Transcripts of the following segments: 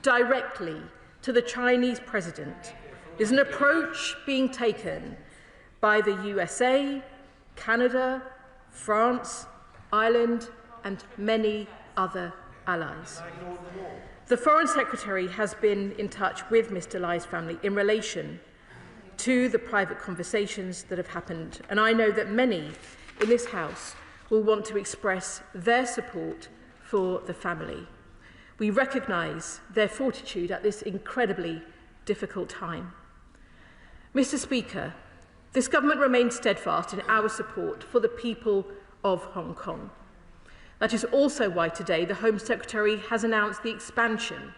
directly to the Chinese president is an approach being taken by the USA, Canada, France, Ireland, and many other allies. The Foreign Secretary has been in touch with Mr. Lai's family in relation to the private conversations that have happened, and I know that many in this House will want to express their support for the family. We recognise their fortitude at this incredibly difficult time. Mr. Speaker, this government remains steadfast in our support for the people of Hong Kong. That is also why today the Home Secretary has announced the expansion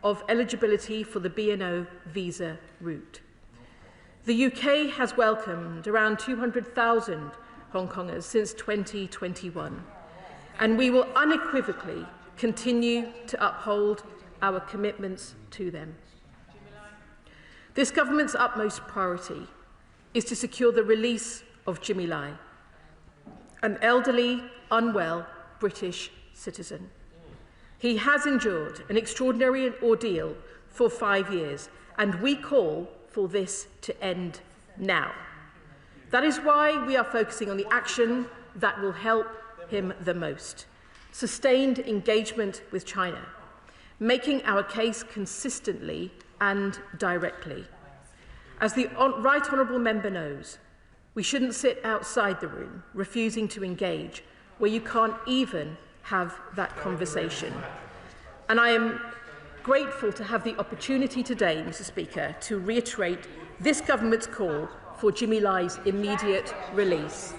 of eligibility for the B&O visa route. The UK has welcomed around 200,000 Hong Kongers since 2021, and we will unequivocally continue to uphold our commitments to them. This government's utmost priority is to secure the release of Jimmy Lai, an elderly, unwell British citizen. He has endured an extraordinary ordeal for 5 years, and we call for this to end now. That is why we are focusing on the action that will help him the most: sustained engagement with China, making our case consistently and directly. As the Right Honourable Member knows, we shouldn't sit outside the room, refusing to engage, where you can't even have that conversation. And I am grateful to have the opportunity today, Mr. Speaker, to reiterate this government's call for Jimmy Lai's immediate release.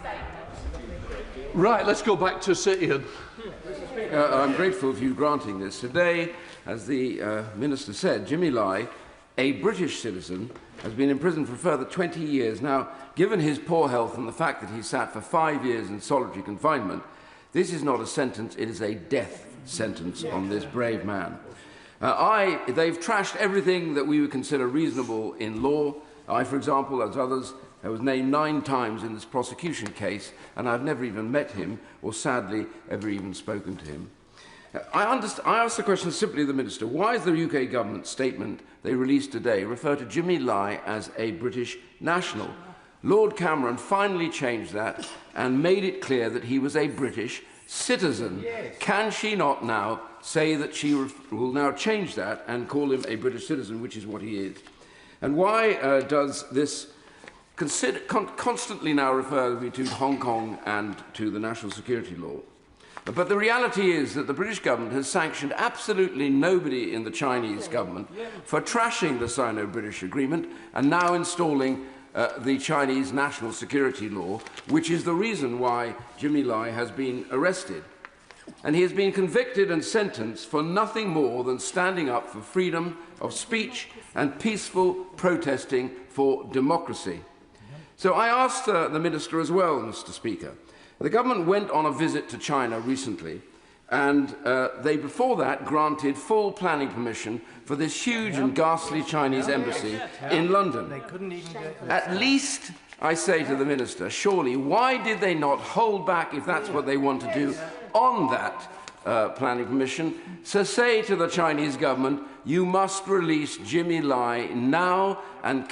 Right, let's go back to Sir Ian. I'm grateful for you granting this. Today, as the Minister said, Jimmy Lai, a British citizen, has been in prison for a further 20 years. Now, given his poor health and the fact that he sat for 5 years in solitary confinement, this is not a sentence, it is a death sentence on this brave man. They've trashed everything that we would consider reasonable in law. I, for example, as others, I was named 9 times in this prosecution case, and I've never even met him, or sadly, ever even spoken to him. I ask the question simply of the Minister: why is the UK government statement they released today refer to Jimmy Lai as a British national? Lord Cameron finally changed that and made it clear that he was a British citizen. Yes. Can she not now say that she will now change that and call him a British citizen, which is what he is? And why does this constantly now refer to Hong Kong and to the national security law? But the reality is that the British government has sanctioned absolutely nobody in the Chinese government for trashing the Sino-British agreement and now installing the Chinese national security law, which is the reason why Jimmy Lai has been arrested. And he has been convicted and sentenced for nothing more than standing up for freedom of speech and peaceful protesting for democracy. So I asked the Minister as well, Mr. Speaker. The government went on a visit to China recently, and they before that granted full planning permission for this huge and ghastly Chinese embassy in London. At least, I say to the Minister, surely why did they not hold back, if that's what they want to do, on that planning permission? So say to the Chinese government, you must release Jimmy Lai now and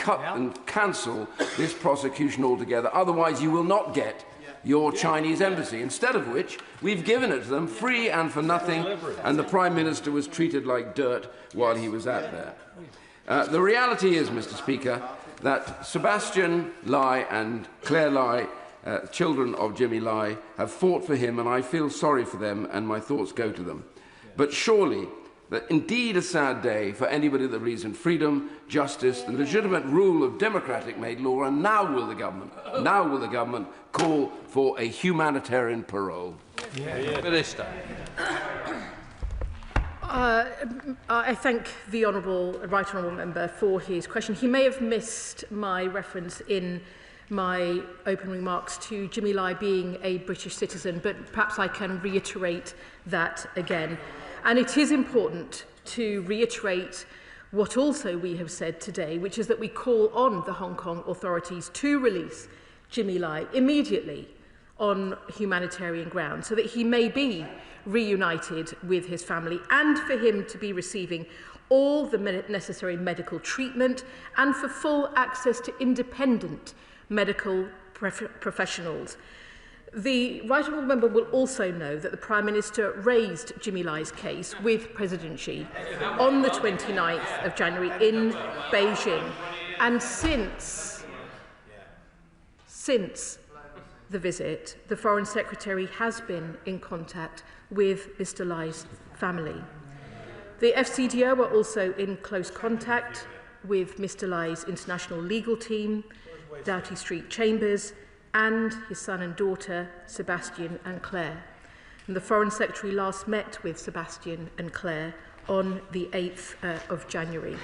cancel this prosecution altogether, otherwise you will not get your Chinese embassy, instead of which we've given it to them free and for nothing, and the Prime Minister was treated like dirt while he was out there. The reality is, Mr. Speaker, that Sebastian Lai and Claire Lai, children of Jimmy Lai, have fought for him, and I feel sorry for them, and my thoughts go to them. But surely, that indeed a sad day for anybody that believes in freedom, justice, the legitimate rule of democratic-made law, and now will the government call for a humanitarian parole. Minister. I thank the Right Honourable Member for his question. He may have missed my reference in my opening remarks to Jimmy Lai being a British citizen, but perhaps I can reiterate that again. And it is important to reiterate what also we have said today, which is that we call on the Hong Kong authorities to release Jimmy Lai immediately on humanitarian grounds so that he may be reunited with his family and for him to be receiving all the necessary medical treatment and for full access to independent medical professionals. The Right Honourable Member will also know that the Prime Minister raised Jimmy Lai's case with President Xi on the 29th of January in Beijing. And since the visit, the Foreign Secretary has been in contact with Mr. Lai's family. The FCDO are also in close contact with Mr. Lai's international legal team, Doughty Street Chambers, and his son and daughter, Sebastian and Claire. And the Foreign Secretary last met with Sebastian and Claire on the 8th of January.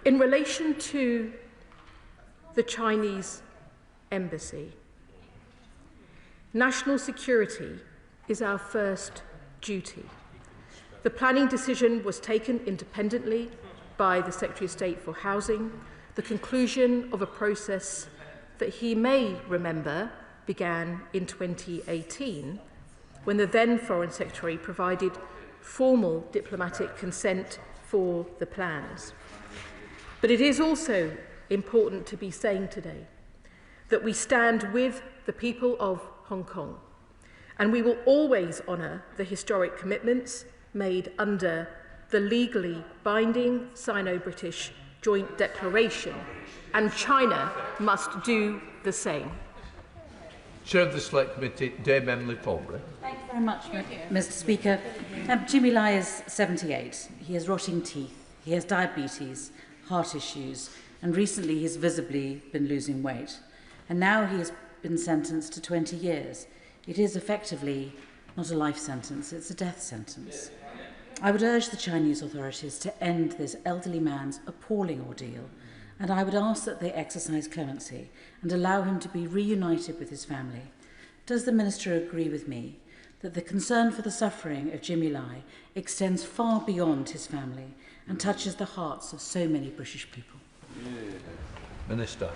In relation to the Chinese embassy, national security is our first duty. The planning decision was taken independently by the Secretary of State for Housing, the conclusion of a process that he may remember began in 2018, when the then Foreign Secretary provided formal diplomatic consent for the plans. But it is also important to be saying today that we stand with the people of Hong Kong, and we will always honour the historic commitments made under the legally binding Sino-British Joint Declaration, and China must do the same. Chair of the Select Committee, Dame Emily Palmer. Thank you very much, Mr. Speaker. Jimmy Lai is 78. He has rotting teeth. He has diabetes, heart issues, and recently he's visibly been losing weight. And now he has been sentenced to 20 years. It is effectively not a life sentence, it's a death sentence. I would urge the Chinese authorities to end this elderly man's appalling ordeal, and I would ask that they exercise clemency and allow him to be reunited with his family. Does the Minister agree with me that the concern for the suffering of Jimmy Lai extends far beyond his family and touches the hearts of so many British people? Minister.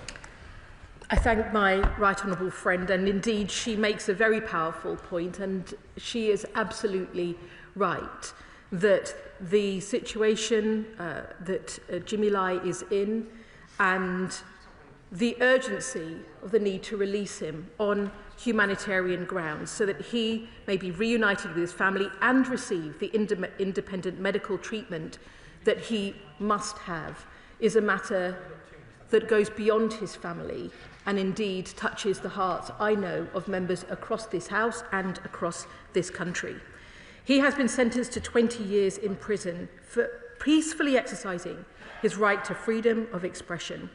I thank my right honourable friend, and indeed she makes a very powerful point, and she is absolutely right that the situation that Jimmy Lai is in and the urgency of the need to release him on humanitarian grounds so that he may be reunited with his family and receive the independent medical treatment that he must have is a matter that goes beyond his family and indeed touches the hearts, I know, of members across this House and across this country. He has been sentenced to 20 years in prison for peacefully exercising his right to freedom of expression.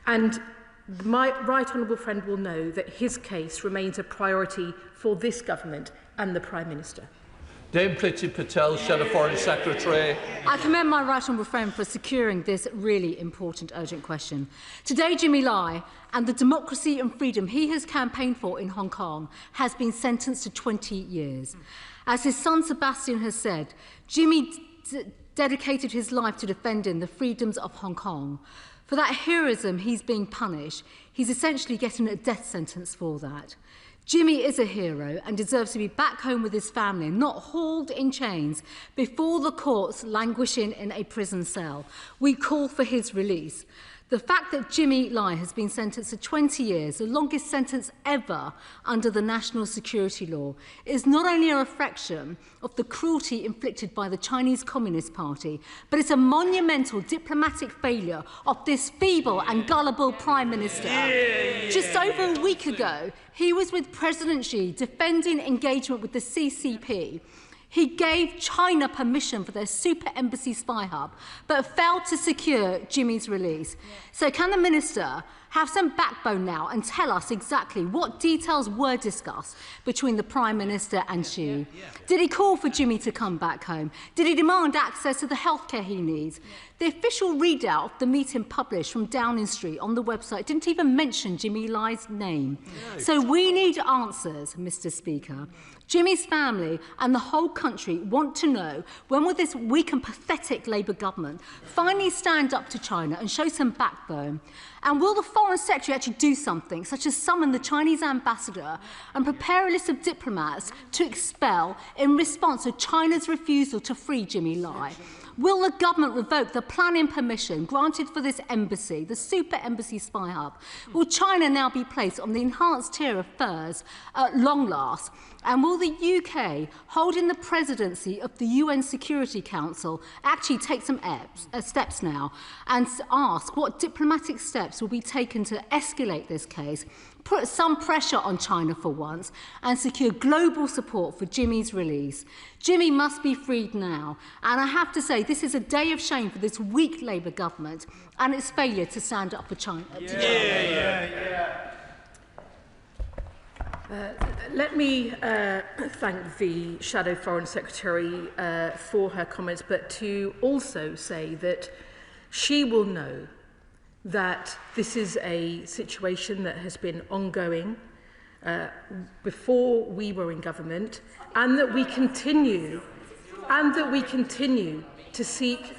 And my right honourable friend will know that his case remains a priority for this government and the Prime Minister. Dame Priti Patel, Shadow Foreign Secretary. I commend my right honourable friend for securing this really important, urgent question. Today, Jimmy Lai and the democracy and freedom he has campaigned for in Hong Kong has been sentenced to 20 years. As his son Sebastian has said, Jimmy dedicated his life to defending the freedoms of Hong Kong. For that heroism, he's being punished. He's essentially getting a death sentence for that. Jimmy is a hero and deserves to be back home with his family, not hauled in chains before the courts languishing in a prison cell. We call for his release. The fact that Jimmy Lai has been sentenced to 20 years, the longest sentence ever under the national security law, is not only a reflection of the cruelty inflicted by the Chinese Communist Party, but it's a monumental diplomatic failure of this feeble and gullible Prime Minister. Just over a week ago, he was with President Xi defending engagement with the CCP. He gave China permission for their super embassy spy hub, but failed to secure Jimmy's release. So can the Minister have some backbone now and tell us exactly what details were discussed between the Prime Minister and Xi? Did he call for Jimmy to come back home? Did he demand access to the healthcare he needs? The official readout of the meeting published from Downing Street on the website didn't even mention Jimmy Lai's name. So we need answers, Mr. Speaker. Jimmy's family and the whole country want to know, when will this weak and pathetic Labour government finally stand up to China and show some backbone? And will the Foreign Secretary actually do something, such as summon the Chinese ambassador and prepare a list of diplomats to expel in response to China's refusal to free Jimmy Lai? Will the government revoke the planning permission granted for this embassy, the super embassy spy hub? Will China now be placed on the enhanced tier of furs at long last? And will the UK, holding the presidency of the UN Security Council, actually take some steps now and ask what diplomatic steps will be taken to escalate this case, put some pressure on China for once, and secure global support for Jimmy's release? Jimmy must be freed now. And I have to say, this is a day of shame for this weak Labour government and its failure to stand up for China. Let me thank the Shadow Foreign Secretary for her comments, but to also say that she will know that this is a situation that has been ongoing before we were in government, and that we continue to seek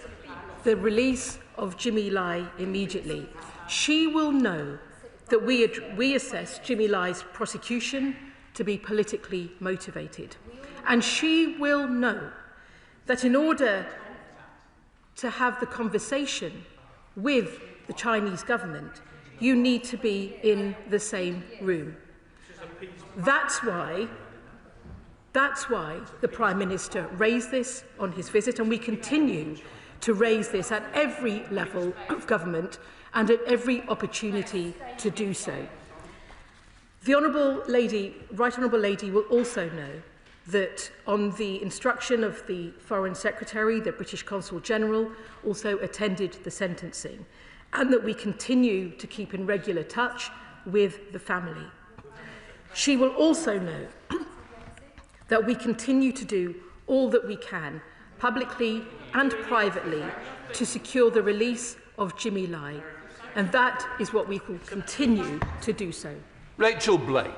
the release of Jimmy Lai immediately. She will know that we assess Jimmy Lai's prosecution to be politically motivated. And she will know that in order to have the conversation with the Chinese government, you need to be in the same room. That's why the Prime Minister raised this on his visit, and we continue to raise this at every level of government and at every opportunity to do so. The Right Honourable Lady will also know that on the instruction of the Foreign Secretary, the British Consul General also attended the sentencing, and that we continue to keep in regular touch with the family. She will also know that we continue to do all that we can, publicly and privately, to secure the release of Jimmy Lai. And that is what we will continue to do so. Rachel Blake.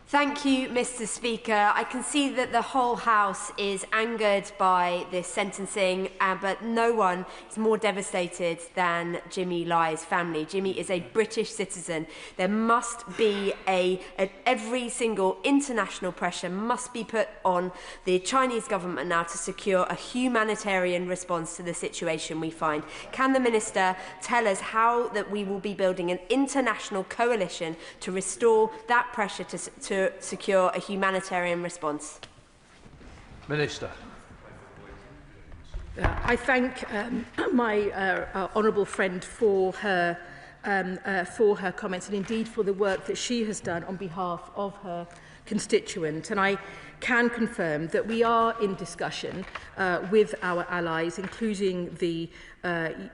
Thank you, Mr. Speaker. I can see that the whole House is angered by this sentencing, but no one is more devastated than Jimmy Lai's family. Jimmy is a British citizen. There must be every single international pressure must be put on the Chinese government now to secure a humanitarian response to the situation we find. Can the Minister tell us how that we will be building an international coalition to restore that pressure to secure a humanitarian response? Minister. I thank my honourable friend for her comments, and indeed for the work that she has done on behalf of her constituent. And I can confirm that we are in discussion with our allies, including the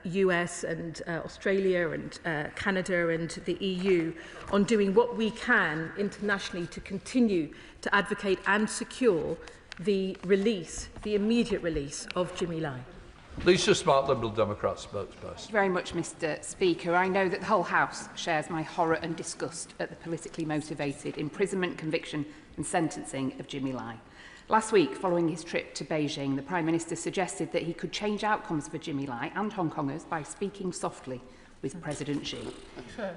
US and Australia and Canada and the EU, on doing what we can internationally to continue to advocate and secure the immediate release of Jimmy Lai. Lisa Smart, Liberal Democrat spokesperson. Thank you very much, Mr. Speaker. I know that the whole House shares my horror and disgust at the politically motivated imprisonment, conviction and sentencing of Jimmy Lai. Last week, following his trip to Beijing, the Prime Minister suggested that he could change outcomes for Jimmy Lai and Hong Kongers by speaking softly with President Xi.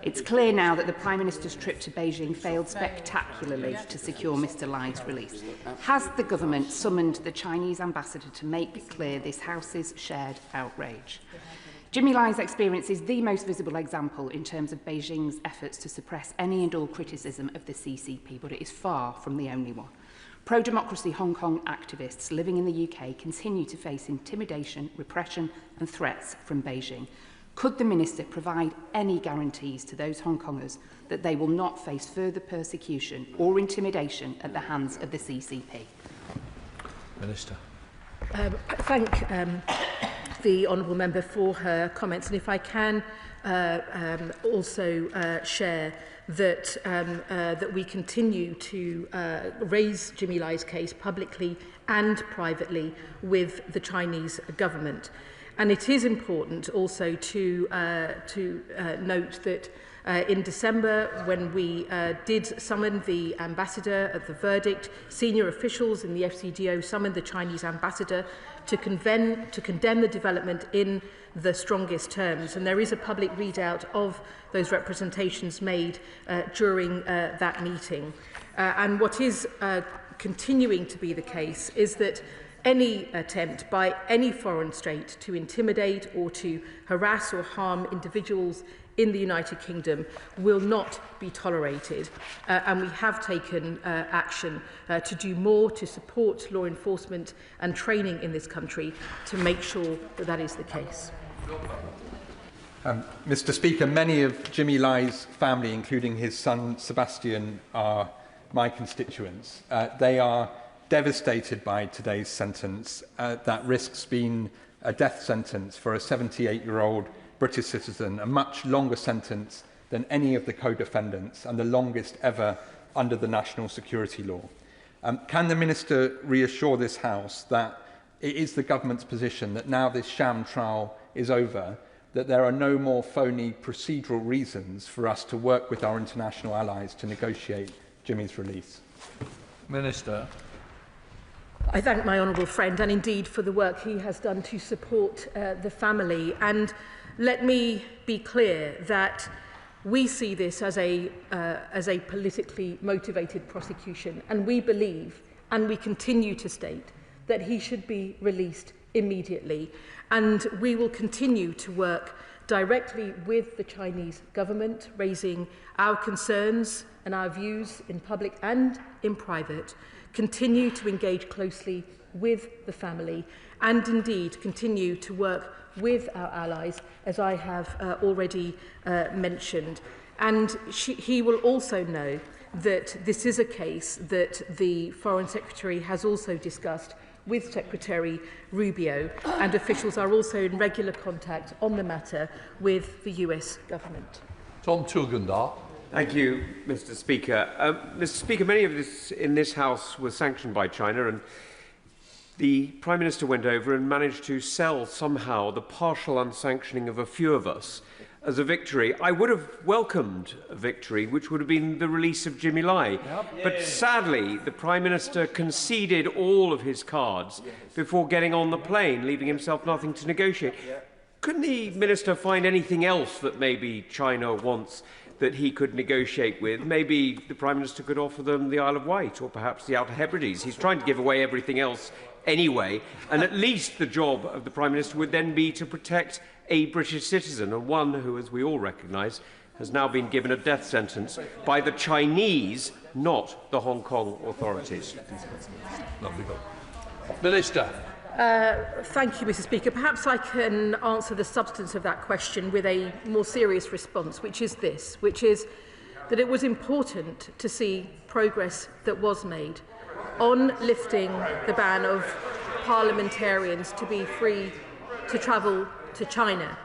It's clear now that the Prime Minister's trip to Beijing failed spectacularly to secure Mr. Lai's release. Has the government summoned the Chinese ambassador to make clear this House's shared outrage? Jimmy Lai's experience is the most visible example in terms of Beijing's efforts to suppress any and all criticism of the CCP, but it is far from the only one. Pro-democracy Hong Kong activists living in the UK continue to face intimidation, repression and threats from Beijing. Could the Minister provide any guarantees to those Hong Kongers that they will not face further persecution or intimidation at the hands of the CCP? Minister. Thank the honourable member for her comments, and if I can also share that that we continue to raise Jimmy Lai's case publicly and privately with the Chinese government. And it is important also to note that In December, when we did summon the ambassador at the verdict, senior officials in the FCDO summoned the Chinese ambassador to condemn the development in the strongest terms. And there is a public readout of those representations made during that meeting. And what is continuing to be the case is that any attempt by any foreign state to intimidate or to harass or harm individuals in the United Kingdom will not be tolerated, and we have taken action to do more to support law enforcement and training in this country to make sure that that is the case. Mr. Speaker, many of Jimmy Lai's family, including his son Sebastian, are my constituents. They are devastated by today's sentence that risks being a death sentence for a 78-year-old British citizen, a much longer sentence than any of the co-defendants and the longest ever under the national security law. Can the Minister reassure this House that it is the government's position that now this sham trial is over, that there are no more phony procedural reasons for us to work with our international allies to negotiate Jimmy's release? Minister. I thank my honourable friend and indeed for the work he has done to support the family. And let me be clear that we see this as a politically motivated prosecution, and we believe, and we continue to state, that he should be released immediately. And we will continue to work directly with the Chinese government, raising our concerns and our views in public and in private, continue to engage closely with the family, and indeed continue to work with our allies, as I have already mentioned. And he will also know that this is a case that the Foreign Secretary has also discussed with Secretary Rubio, and officials are also in regular contact on the matter with the US government. Tom Tugendar. Thank you, Mr. Speaker. Mr. Speaker, many of us in this House were sanctioned by China, and the Prime Minister went over and managed to sell somehow the partial unsanctioning of a few of us as a victory. I would have welcomed a victory, which would have been the release of Jimmy Lai. But sadly, the Prime Minister conceded all of his cards before getting on the plane, leaving himself nothing to negotiate. Couldn't the Minister find anything else that maybe China wants that he could negotiate with? Maybe the Prime Minister could offer them the Isle of Wight or perhaps the Outer Hebrides. He's trying to give away everything else anyway, and at least the job of the Prime Minister would then be to protect a British citizen, and one who, as we all recognise, has now been given a death sentence by the Chinese, not the Hong Kong authorities. Lovely. Minister. Thank you, Mr. Speaker. Perhaps I can answer the substance of that question with a more serious response, which is this, which is that it was important to see progress that was made on lifting the ban of parliamentarians to be free to travel to China.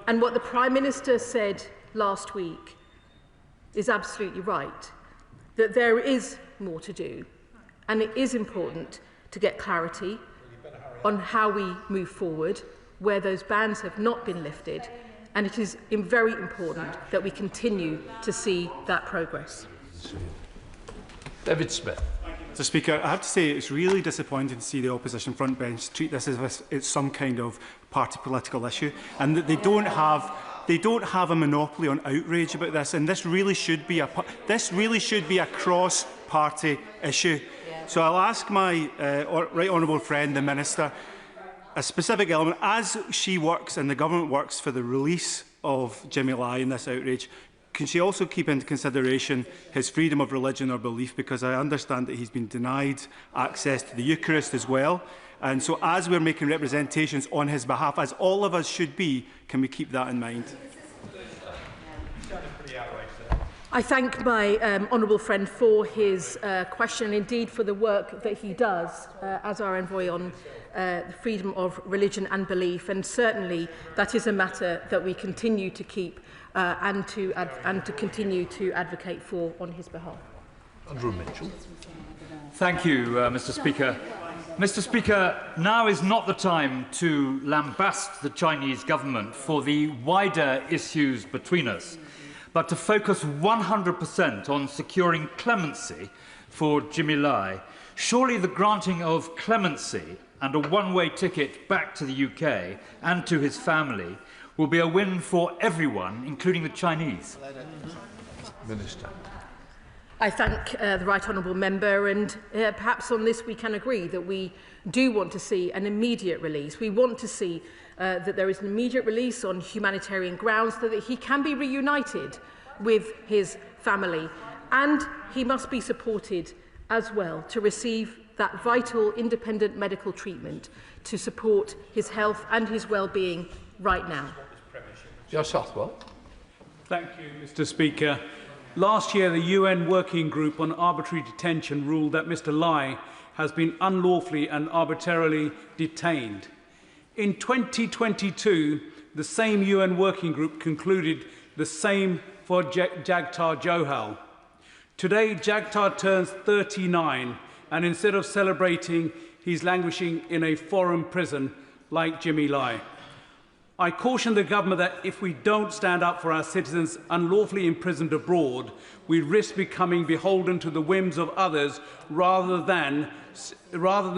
And what the Prime Minister said last week is absolutely right, that there is more to do, and it is important to get clarity on how we move forward, where those bans have not been lifted, and it is very important that we continue to see that progress. David Smith. Mr. Speaker, I have to say it's really disappointing to see the opposition front bench treat this as if it's some kind of party political issue, and that they don't have a monopoly on outrage about this. And this really should be a cross-party issue. So I'll ask my right honourable friend, the Minister, a specific element as she works and the government works for the release of Jimmy Lai in this outrage. Can she also keep into consideration his freedom of religion or belief? Because I understand that he's been denied access to the Eucharist as well. And so as we're making representations on his behalf, as all of us should be, can we keep that in mind? I thank my honourable friend for his question, and indeed for the work that he does as our envoy on the freedom of religion and belief. And certainly that is a matter that we continue to keep and to continue to advocate for on his behalf. Andrew Mitchell. Thank you, Mr. Speaker. Mr. Speaker, now is not the time to lambast the Chinese government for the wider issues between us, but to focus 100% on securing clemency for Jimmy Lai. Surely the granting of clemency and a one-way ticket back to the UK and to his family will be a win for everyone, including the Chinese. Minister. I thank the Right Honourable Member, and perhaps on this we can agree that we do want to see an immediate release. We want to see that there is an immediate release on humanitarian grounds so that he can be reunited with his family, and he must be supported as well to receive that vital independent medical treatment to support his health and his well-being right now. Joe Southwell. Thank you, Mr. Speaker. Last year, the UN Working Group on Arbitrary Detention ruled that Mr. Lai has been unlawfully and arbitrarily detained. In 2022, the same UN Working Group concluded the same for Jagtar Johal. Today, Jagtar turns 39, and instead of celebrating, he's languishing in a foreign prison like Jimmy Lai. I caution the government that if we don't stand up for our citizens unlawfully imprisoned abroad, we risk becoming beholden to the whims of others rather than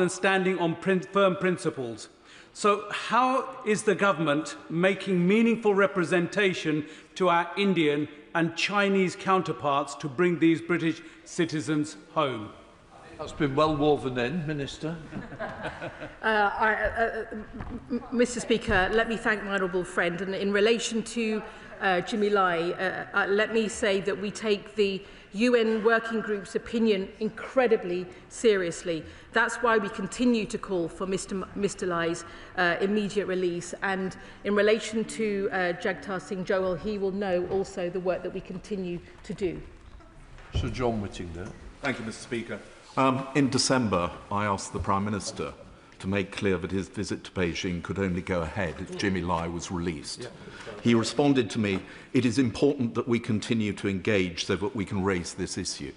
standing on firm principles. So how is the government making meaningful representation to our Indian and Chinese counterparts to bring these British citizens home? That's been well woven in, Minister. Mr. Speaker, let me thank my honourable friend. And in relation to Jimmy Lai, let me say that we take the UN Working Group's opinion incredibly seriously. That's why we continue to call for Mr. Lai's immediate release. And in relation to Jagtar Singh Johal, he will know also the work that we continue to do. Sir John Whittingham. Thank you, Mr. Speaker. In December, I asked the Prime Minister to make clear that his visit to Beijing could only go ahead if Jimmy Lai was released. He responded to me, "It is important that we continue to engage so that we can raise this issue."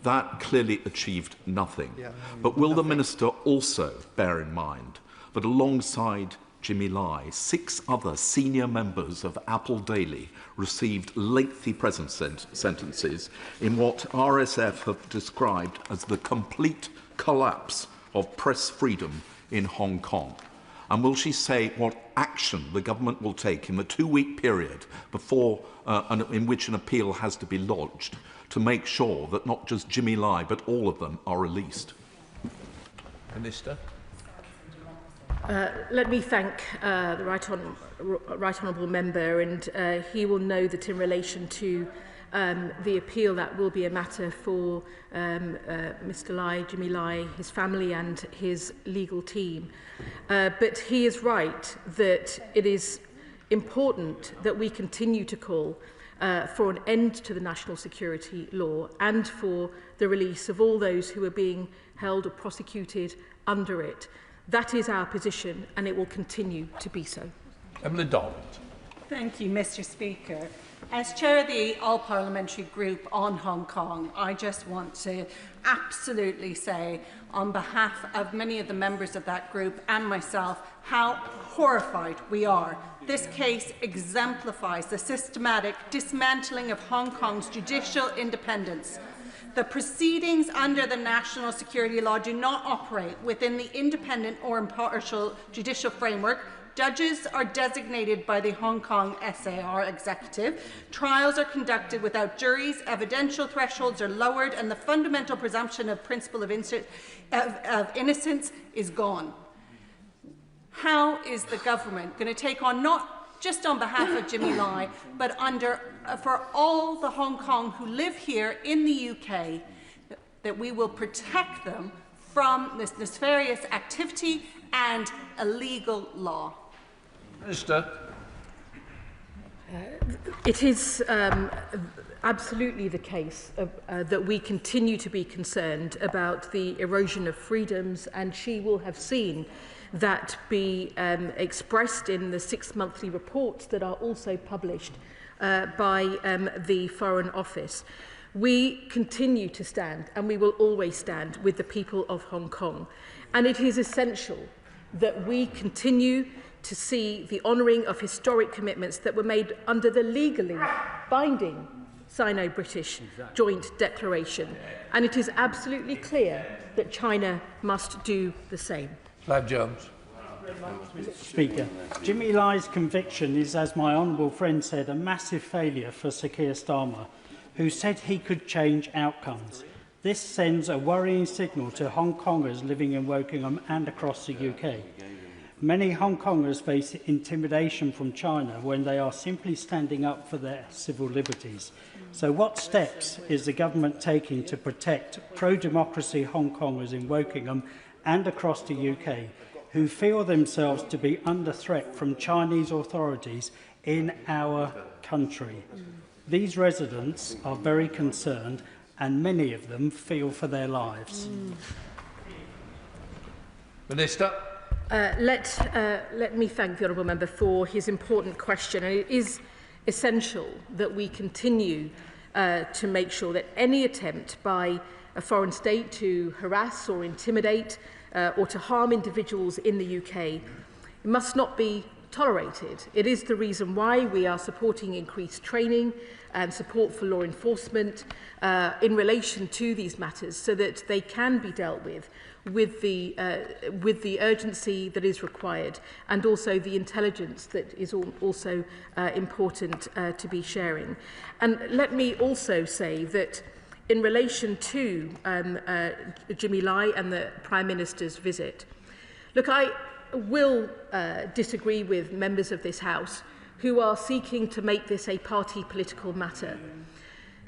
That clearly achieved nothing. But will the Minister also bear in mind that alongside Jimmy Lai, 6 other senior members of Apple Daily received lengthy prison sentences in what RSF have described as the complete collapse of press freedom in Hong Kong? And will she say what action the government will take in the 2-week period before in which an appeal has to be lodged to make sure that not just Jimmy Lai but all of them are released? Minister. Let me thank the Right Honourable Member, and he will know that in relation to the appeal, that will be a matter for Mr. Lai, Jimmy Lai, his family and his legal team. But he is right that it is important that we continue to call for an end to the national security law and for the release of all those who are being held or prosecuted under it. That is our position, and it will continue to be so. Emily Darwin. Thank you, Mr. Speaker. As chair of the All-Parliamentary Group on Hong Kong, I just want to absolutely say, on behalf of many of the members of that group and myself, how horrified we are. This case exemplifies the systematic dismantling of Hong Kong's judicial independence. The proceedings under the national security law do not operate within the independent or impartial judicial framework. Judges are designated by the Hong Kong SAR executive. Trials are conducted without juries, evidential thresholds are lowered, and the fundamental presumption of principle of innocence is gone. How is the government going to take on, not just on behalf of Jimmy Lai, but for all the Hong Kong who live here in the UK, that we will protect them from this nefarious activity and illegal law? Minister. It is absolutely the case that we continue to be concerned about the erosion of freedoms, and she will have seen that be expressed in the 6 monthly reports that are also published by the Foreign Office. We continue to stand, and we will always stand, with the people of Hong Kong. And it is essential that we continue to see the honouring of historic commitments that were made under the legally binding Sino-British joint declaration. And it is absolutely clear that China must do the same. Darren Jones. Speaker, Jimmy Lai's conviction is, as my honourable friend said, a massive failure for Sir Keir Starmer, who said he could change outcomes. This sends a worrying signal to Hong Kongers living in Wokingham and across the UK. Many Hong Kongers face intimidation from China when they are simply standing up for their civil liberties. So what steps is the government taking to protect pro-democracy Hong Kongers in Wokingham and across the UK who feel themselves to be under threat from Chinese authorities in our country? These residents are very concerned, and many of them feel for their lives. Minister. Let me thank the honourable member for his important question. And it is essential that we continue to make sure that any attempt by a foreign state to harass or intimidate or to harm individuals in the UK must not be tolerated. It is the reason why we are supporting increased training and support for law enforcement in relation to these matters, so that they can be dealt with the urgency that is required, and also the intelligence that is also important to be sharing. And let me also say that in relation to Jimmy Lai and the Prime Minister's visit, look, I will disagree with members of this House who are seeking to make this a party political matter.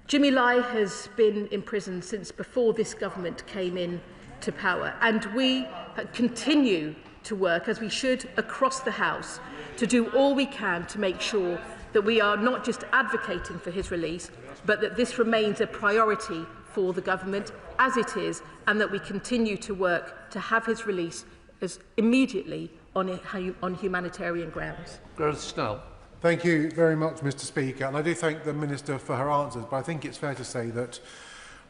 Jimmy Lai has been in prison since before this government came in to power, and we continue to work, as we should, across the House to do all we can to make sure that we are not just advocating for his release, but that this remains a priority for the government, as it is, and that we continue to work to have his release as immediately on humanitarian grounds. Snell. Thank you very much, Mr. Speaker. And I do thank the Minister for her answers, but I think it's fair to say that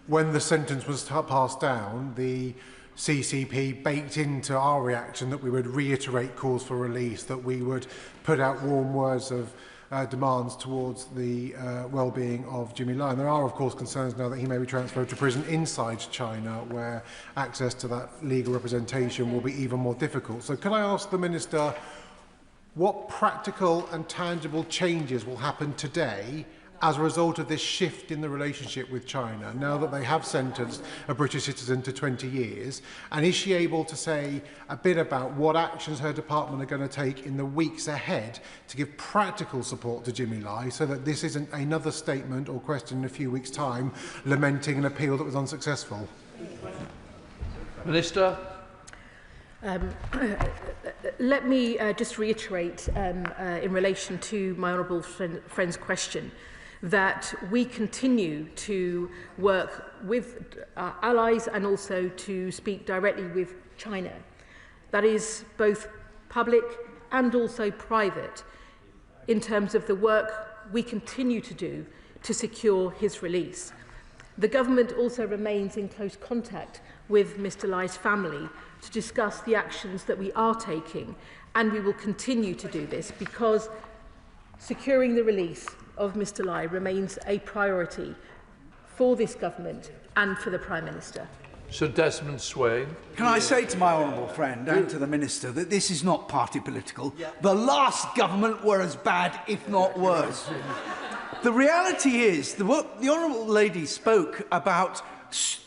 when the sentence was passed down, the CCP baked into our reaction that we would reiterate calls for release, that we would put out warm words of demands towards the well-being of Jimmy Lai. And there are, of course, concerns now that he may be transferred to prison inside China, where access to that legal representation will be even more difficult. So can I ask the Minister what practical and tangible changes will happen today as a result of this shift in the relationship with China, now that they have sentenced a British citizen to 20 years? And is she able to say a bit about what actions her department are going to take in the weeks ahead to give practical support to Jimmy Lai, so that this isn't another statement or question in a few weeks' time lamenting an appeal that was unsuccessful? Minister. Let me just reiterate in relation to my honourable friend's question that we continue to work with our allies and also to speak directly with China. That is both public and also private, in terms of the work we continue to do to secure his release. The government also remains in close contact with Mr. Lai's family to discuss the actions that we are taking, and we will continue to do this because securing the release of Mr. Lai remains a priority for this government and for the Prime Minister. Sir Desmond Swain. Can I say to my honourable friend and to the Minister that this is not party political? The last government were as bad, if not worse. The reality is, the honourable lady spoke about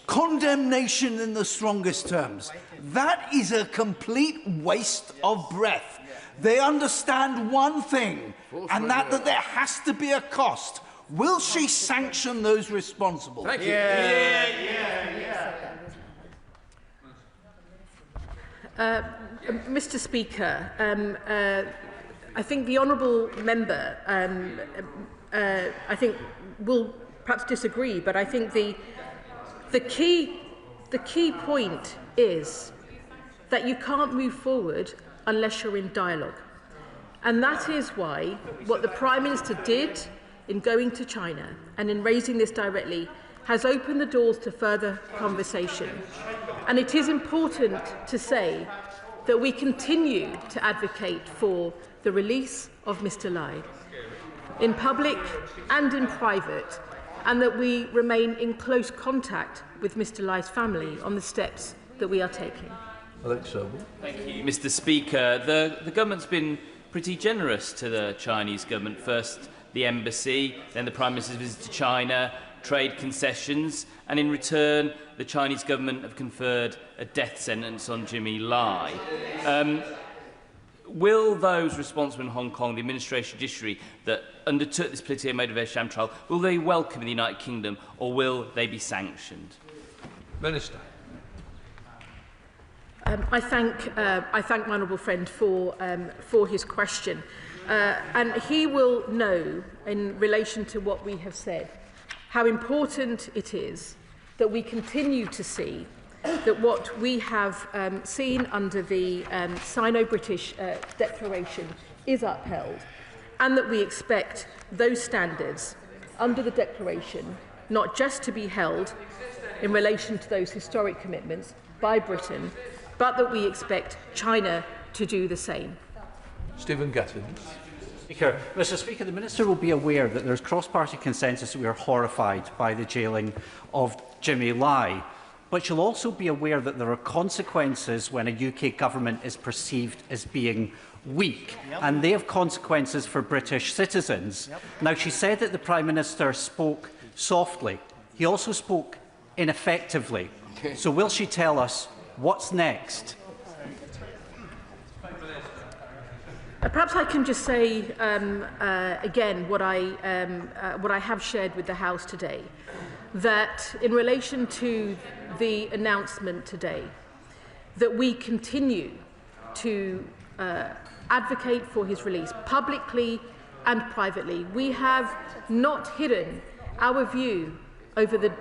condemnation in the strongest terms. That is a complete waste of breath. They understand one thing, and that there has to be a cost. Will she sanction those responsible? Thank you. Mr. Speaker, I think the honourable member I think will perhaps disagree, but I think the key point is that you can't move forward unless you're in dialogue. And that is why what the Prime Minister did in going to China and in raising this directly has opened the doors to further conversation. And it is important to say that we continue to advocate for the release of Mr. Lai in public and in private, and that we remain in close contact with Mr Lai's family on the steps that we are taking. Thank you, Mr Speaker. The government's been pretty generous to the Chinese government. First the embassy, then the Prime Minister's visit to China, trade concessions, and in return the Chinese government have conferred a death sentence on Jimmy Lai. Will those responsible in Hong Kong, the administration judiciary that undertook this politically motivated sham trial, will they welcome in the United Kingdom, or will they be sanctioned? Minister. I thank my honourable friend for his question, and he will know, in relation to what we have said, how important it is that we continue to see that what we have seen under the Sino-British Declaration is upheld, and that we expect those standards under the Declaration not just to be held in relation to those historic commitments by Britain, but that we expect China to do the same. Stephen Gatton. Speaker, Mr Speaker, the Minister will be aware that there is cross-party consensus that we are horrified by the jailing of Jimmy Lai. But she'll also be aware that there are consequences when a UK government is perceived as being weak, and they have consequences for British citizens. Now, she said that the Prime Minister spoke softly. He also spoke ineffectively. So will she tell us what's next? Perhaps I can just say again what I have shared with the House today, that in relation to the announcement today, that we continue to advocate for his release publicly and privately. We have not hidden our view over the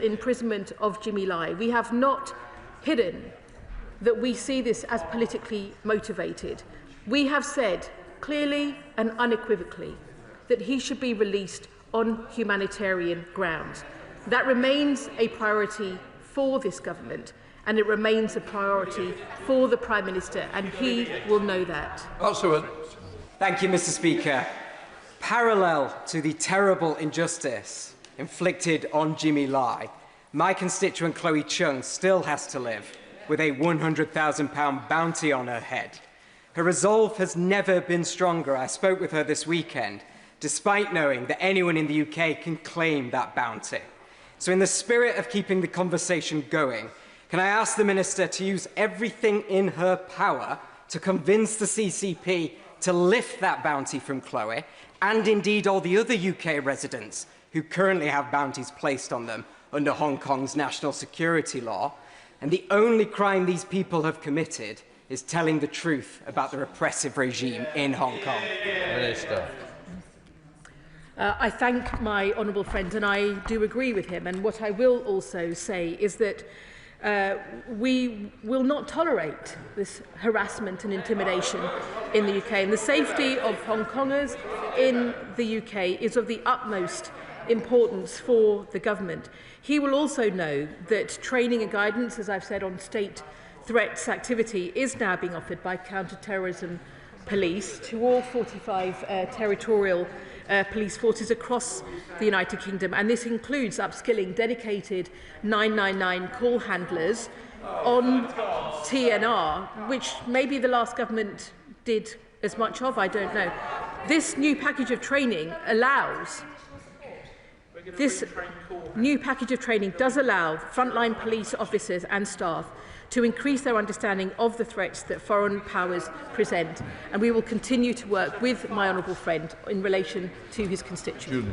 imprisonment of Jimmy Lai. We have not hidden that we see this as politically motivated. We have said clearly and unequivocally that he should be released on humanitarian grounds. That remains a priority for this government, and it remains a priority for the Prime Minister, and he will know that. Thank you, Mr Speaker. Parallel to the terrible injustice inflicted on Jimmy Lai, my constituent Chloe Chung still has to live with a £100,000 bounty on her head. Her resolve has never been stronger. I spoke with her this weekend, despite knowing that anyone in the UK can claim that bounty. So in the spirit of keeping the conversation going, can I ask the Minister to use everything in her power to convince the CCP to lift that bounty from Chloe, and indeed all the other UK residents who currently have bounties placed on them under Hong Kong's national security law? And the only crime these people have committed is telling the truth about the repressive regime in Hong Kong. Minister. I thank my honourable friend, and I do agree with him. And what I will also say is that we will not tolerate this harassment and intimidation in the UK. And the safety of Hong Kongers in the UK is of the utmost importance for the government. He will also know that training and guidance, as I've said, on state threats activity is now being offered by counter-terrorism police to all 45 territorial police forces across the United Kingdom, and this includes upskilling dedicated 999 call handlers on TNR, which maybe the last government did as much of, I don't know. This new package of training does allow frontline police officers and staff to increase their understanding of the threats that foreign powers present, and we will continue to work with my honourable friend in relation to his constituents.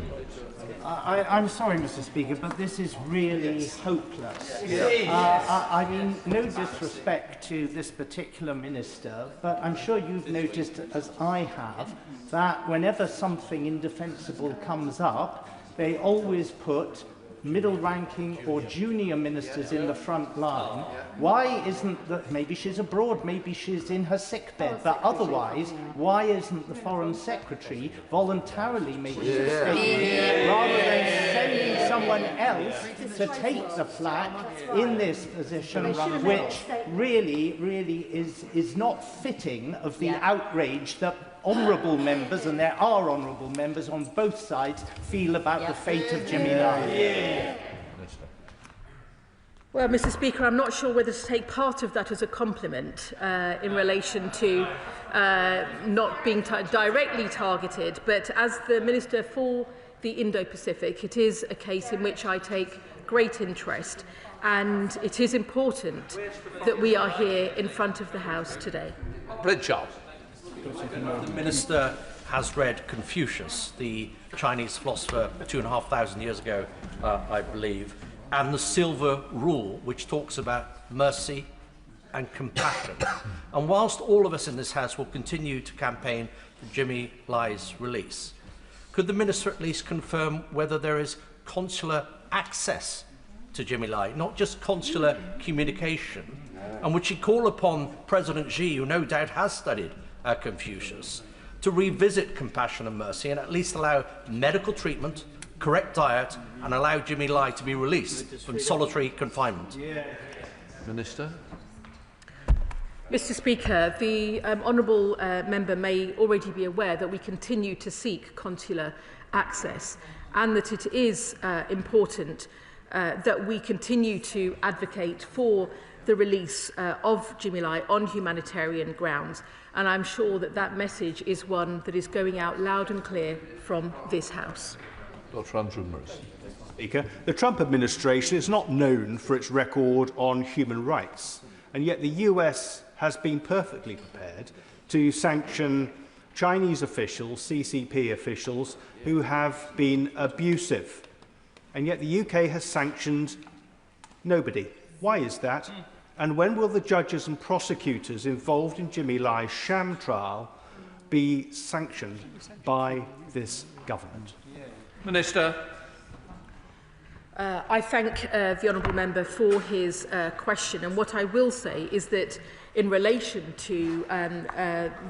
I'm sorry, Mr Speaker, but this is really hopeless. I mean, no disrespect to this particular minister, but I'm sure you've noticed, as I have, that whenever something indefensible comes up, they always put middle-ranking or junior ministers in the front line. Why isn't that? Maybe she's abroad, maybe she's in her sickbed, but otherwise, why isn't the Foreign Secretary voluntarily making a statement rather than sending someone else to take the flak in this position, which really is not fitting of the outrage that honourable members, and there are honourable members on both sides, feel about the fate of Jimmy Lai? Well, Mr. Speaker, I'm not sure whether to take part of that as a compliment in relation to not being directly targeted, but as the Minister for the Indo-Pacific, it is a case in which I take great interest, and it is important that we are here in front of the House today. Pritchard. The Minister has read Confucius, the Chinese philosopher 2,500 years ago, I believe, and the Silver Rule, which talks about mercy and compassion. And whilst all of us in this House will continue to campaign for Jimmy Lai's release, could the Minister at least confirm whether there is consular access to Jimmy Lai, not just consular communication, and would she call upon President Xi, who no doubt has studied Confucius, to revisit compassion and mercy and at least allow medical treatment, correct diet, and allow Jimmy Lai to be released from solitary confinement? Minister. Mr. Speaker, the honourable member may already be aware that we continue to seek consular access, and that it is important that we continue to advocate for the release of Jimmy Lai on humanitarian grounds. And I'm sure that that message is one that is going out loud and clear from this House. Dr. Andrew Morris. Speaker, the Trump administration is not known for its record on human rights, and yet the US has been perfectly prepared to sanction Chinese officials, CCP officials, who have been abusive. And yet the UK has sanctioned nobody. Why is that? And when will the judges and prosecutors involved in Jimmy Lai's sham trial be sanctioned by this government? Minister. I thank the honourable member for his question, and what I will say is that in relation to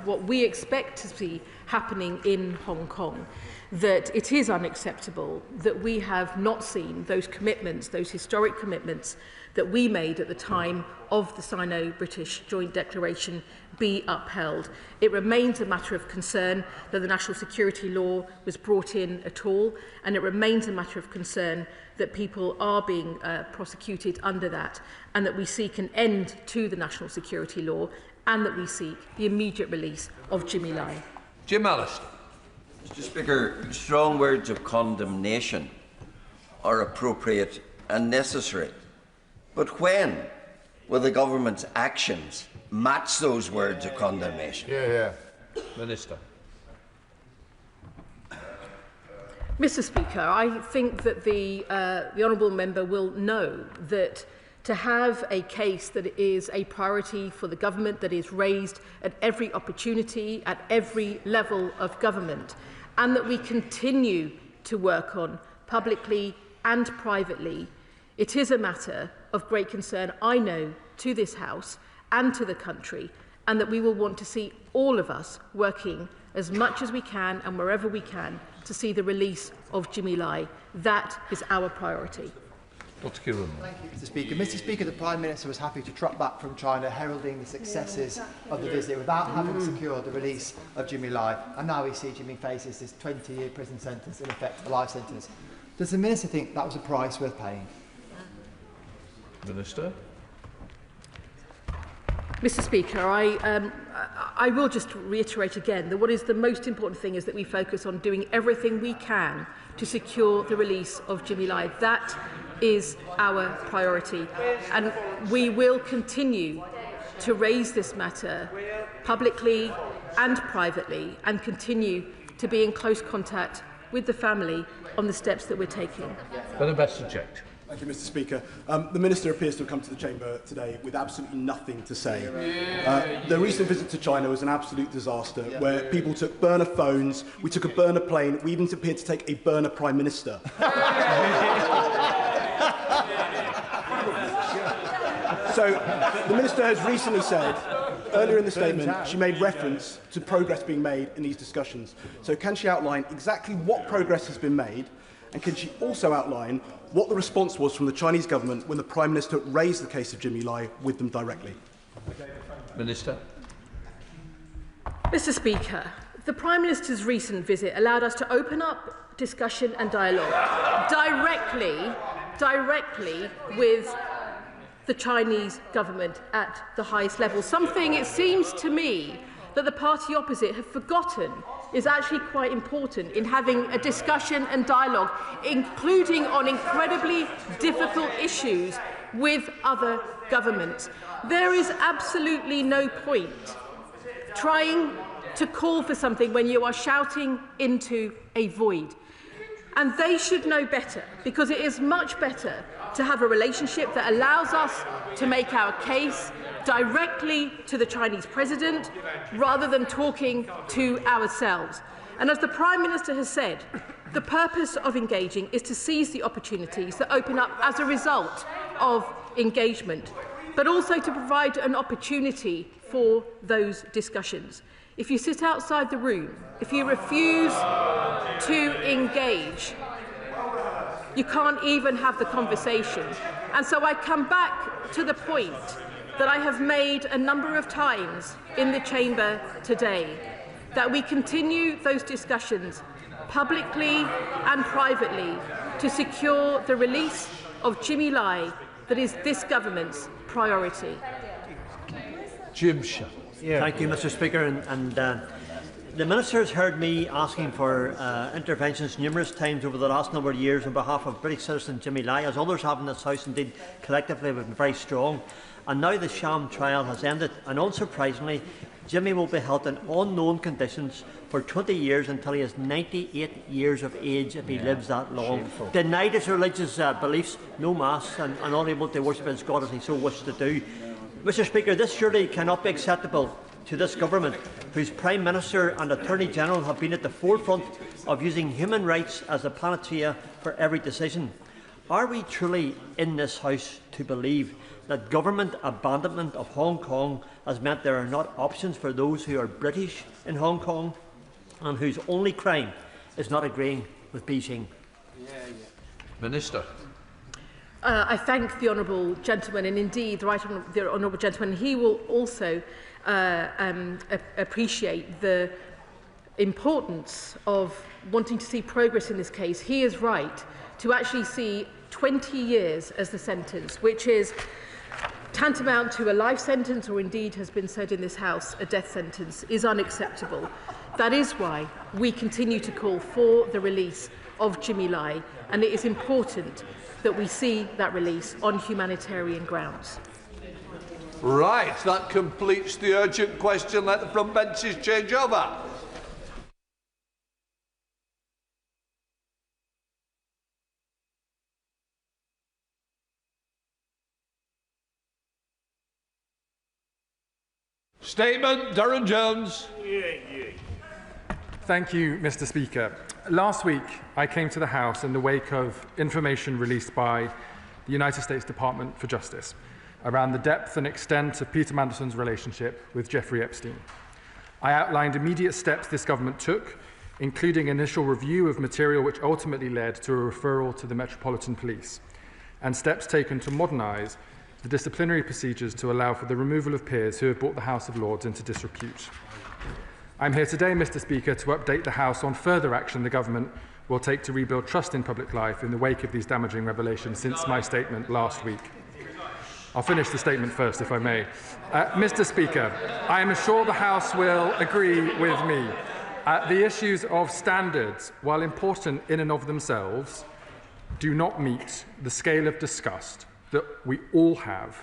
what we expect to see happening in Hong Kong, that it is unacceptable that we have not seen those commitments, those historic commitments that we made at the time of the Sino-British Joint Declaration be upheld. It remains a matter of concern that the national security law was brought in at all, and it remains a matter of concern that people are being prosecuted under that, and that we seek an end to the national security law, and that we seek the immediate release of Jimmy Lai. Jim Allister. Mr. Speaker, strong words of condemnation are appropriate and necessary. But when will the government's actions match those words of condemnation? Minister. Mr. Speaker, I think that the honourable member will know that to have a case that is a priority for the government, that is raised at every opportunity, at every level of government, and that we continue to work on publicly and privately, it is a matter of great concern, I know, to this House and to the country, and that we will want to see all of us working as much as we can and wherever we can to see the release of Jimmy Lai. That is our priority. Dr. Kieran. Thank you, Mr. Speaker. Mr. Speaker, the Prime Minister was happy to trot back from China, heralding the successes of the visit without having secured the release of Jimmy Lai. And now we see Jimmy faces this 20-year prison sentence, in effect a life sentence. Does the Minister think that was a price worth paying? Minister. Mr. Speaker, I will just reiterate again that what is the most important thing is that we focus on doing everything we can to secure the release of Jimmy Lai. That is our priority, and we will continue to raise this matter publicly and privately, and continue to be in close contact with the family on the steps that we're taking. For the best subject. Thank you, Mr. Speaker. The Minister appears to have come to the Chamber today with absolutely nothing to say. The recent visit to China was an absolute disaster, where people took burner phones, we took a burner plane, we even appeared to take a burner Prime Minister. So, the Minister has recently said, earlier in the statement, she made reference to progress being made in these discussions. So can she outline exactly what progress has been made, and can she also outline what the response was from the Chinese government when the Prime Minister raised the case of Jimmy Lai with them directly? Minister. Mr. Speaker, The Prime Minister's recent visit allowed us to open up discussion and dialogue directly with the Chinese government at the highest level, something it seems to me that the party opposite have forgotten is actually quite important in having a discussion and dialogue, including on incredibly difficult issues with other governments. There is absolutely no point trying to call for something when you are shouting into a void. And they should know better, because it is much better to have a relationship that allows us to make our case directly to the Chinese president rather than talking to ourselves. And as the Prime Minister has said, the purpose of engaging is to seize the opportunities that open up as a result of engagement, but also to provide an opportunity for those discussions. If you sit outside the room, if you refuse to engage, you can't even have the conversation. And so I come back to the point that I have made a number of times in the chamber today, that we continue those discussions publicly and privately to secure the release of Jimmy Lai that is this government's priority. Jim Shah. Yeah. Thank you, Mr. Speaker. The Minister has heard me asking for interventions numerous times over the last number of years on behalf of British citizen Jimmy Lai, as others have in this House. Indeed, collectively have been very strong. And now the sham trial has ended, and unsurprisingly, Jimmy will be held in unknown conditions for 20 years until he is 98 years of age, if he lives that long. Shameful. Denied his religious beliefs, no mass, and unable to worship his God as he so wishes to do. Mr. Speaker, this surely cannot be acceptable to this government, whose Prime Minister and Attorney General have been at the forefront of using human rights as a panacea for every decision. Are we truly in this House to believe that government abandonment of Hong Kong has meant there are not options for those who are British in Hong Kong and whose only crime is not agreeing with Beijing? Minister. I thank the honourable gentleman, and indeed the honourable gentleman. He will also appreciate the importance of wanting to see progress in this case. He is right to actually see 20 years as the sentence, which is tantamount to a life sentence, or indeed has been said in this House, a death sentence, is unacceptable. That is why we continue to call for the release of Jimmy Lai, and it is important that we see that release on humanitarian grounds. Right, that completes the urgent question. Let the front benches change over. Statement, Darren Jones. Thank you, Mr. Speaker. Last week, I came to the House in the wake of information released by the United States Department for Justice around the depth and extent of Peter Mandelson's relationship with Jeffrey Epstein. I outlined immediate steps this government took, including initial review of material which ultimately led to a referral to the Metropolitan Police, and steps taken to modernise the disciplinary procedures to allow for the removal of peers who have brought the House of Lords into disrepute. I'm here today, Mr. Speaker, to update the House on further action the government will take to rebuild trust in public life in the wake of these damaging revelations since my statement last week. I'll finish the statement first, if I may. Mr. Speaker, I am sure the House will agree with me. The issues of standards, while important in and of themselves, do not meet the scale of disgust that we all have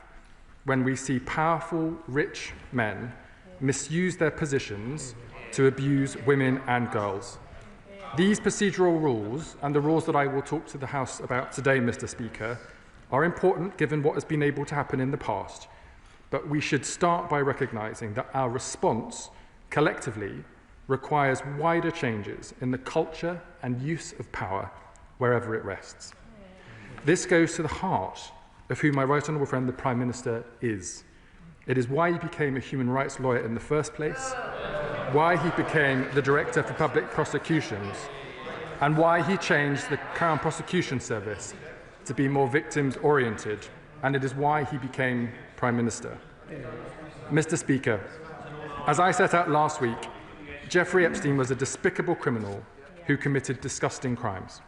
when we see powerful, rich men misuse their positions to abuse women and girls. These procedural rules, and the rules that I will talk to the House about today, Mr. Speaker, are important given what has been able to happen in the past, but we should start by recognising that our response, collectively, requires wider changes in the culture and use of power wherever it rests. This goes to the heart of who my right honourable friend, the Prime Minister, is. It is why he became a human rights lawyer in the first place, why he became the Director for Public Prosecutions, and why he changed the Crown Prosecution Service to be more victims-oriented, and it is why he became Prime Minister. Mr. Speaker, as I set out last week, Jeffrey Epstein was a despicable criminal who committed disgusting crimes.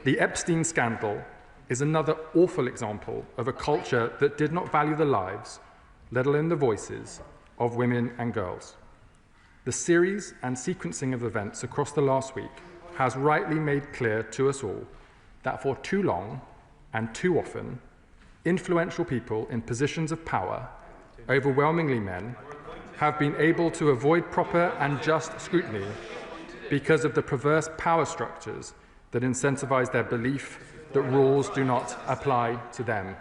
The Epstein scandal is another awful example of a culture that did not value the lives, let alone the voices, of women and girls. The series and sequencing of events across the last week has rightly made clear to us all that for too long and too often, influential people in positions of power, overwhelmingly men, have been able to avoid proper and just scrutiny because of the perverse power structures that incentivize their belief that rules do not apply to them.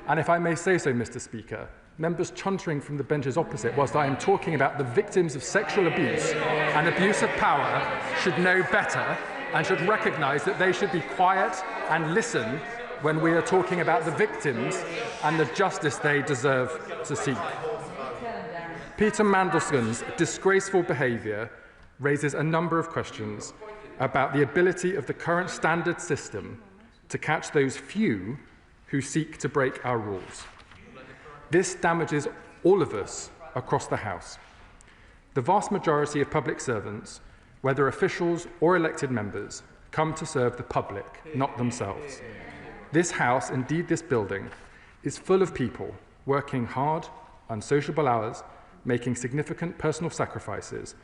And if I may say so, Mr. Speaker, members chuntering from the benches opposite, whilst I am talking about the victims of sexual abuse and abuse of power, should know better and should recognise that they should be quiet and listen when we are talking about the victims and the justice they deserve to seek. Peter Mandelson's disgraceful behaviour raises a number of questions about the ability of the current standard system to catch those few who seek to break our rules. This damages all of us across the House. The vast majority of public servants, whether officials or elected members, come to serve the public, not themselves. This House, indeed this building, is full of people working hard, unsociable hours, making significant personal sacrifices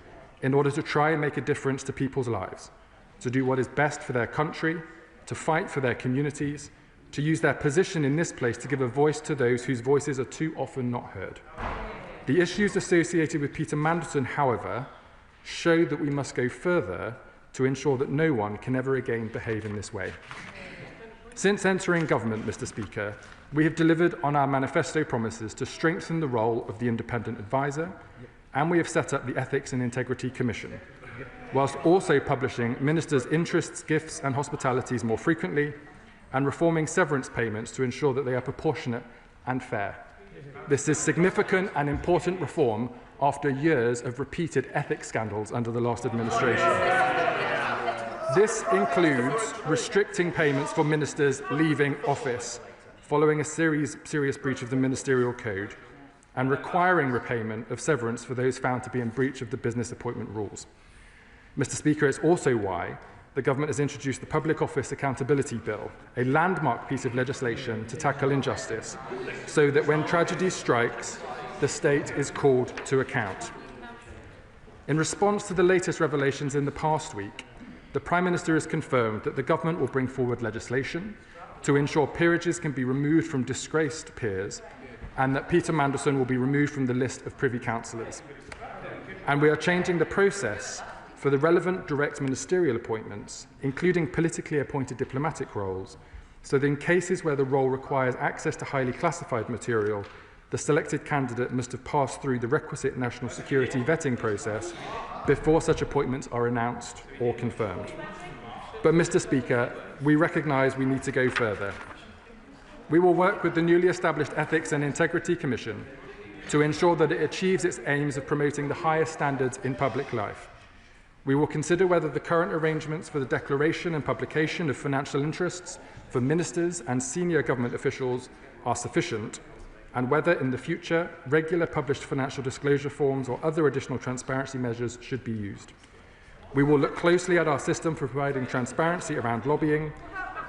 in order to try and make a difference to people's lives, to do what is best for their country, to fight for their communities, to use their position in this place to give a voice to those whose voices are too often not heard. The issues associated with Peter Mandelson, however, show that we must go further to ensure that no one can ever again behave in this way. Since entering government, Mr. Speaker, we have delivered on our manifesto promises to strengthen the role of the independent advisor, and we have set up the Ethics and Integrity Commission, whilst also publishing ministers' interests, gifts and hospitalities more frequently, and reforming severance payments to ensure that they are proportionate and fair. This is significant and important reform after years of repeated ethics scandals under the last administration. This includes restricting payments for ministers leaving office following a serious breach of the ministerial code, and requiring repayment of severance for those found to be in breach of the business appointment rules. Mr. Speaker, it's also why the government has introduced the Public Office Accountability Bill, a landmark piece of legislation to tackle injustice, so that when tragedy strikes, the state is called to account. In response to the latest revelations in the past week, the Prime Minister has confirmed that the government will bring forward legislation to ensure peerages can be removed from disgraced peers, and that Peter Mandelson will be removed from the list of Privy Councillors. And we are changing the process for the relevant direct ministerial appointments, including politically appointed diplomatic roles, so that in cases where the role requires access to highly classified material, the selected candidate must have passed through the requisite national security vetting process before such appointments are announced or confirmed. But, Mr. Speaker, we recognise we need to go further. We will work with the newly established Ethics and Integrity Commission to ensure that it achieves its aims of promoting the highest standards in public life. We will consider whether the current arrangements for the declaration and publication of financial interests for ministers and senior government officials are sufficient, and whether in the future regular published financial disclosure forms or other additional transparency measures should be used. We will look closely at our system for providing transparency around lobbying,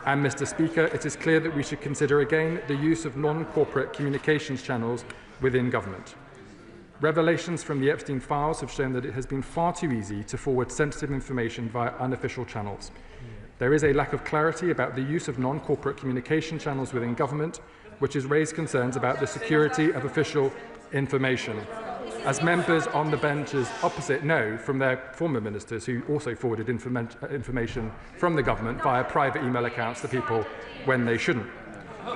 and, Mr. Speaker, it is clear that we should consider again the use of non-corporate communications channels within government. Revelations from the Epstein files have shown that it has been far too easy to forward sensitive information via unofficial channels. There is a lack of clarity about the use of non-corporate communication channels within government, which has raised concerns about the security of official information. As members on the benches opposite know from their former ministers who also forwarded information from the government via private email accounts to people when they shouldn't.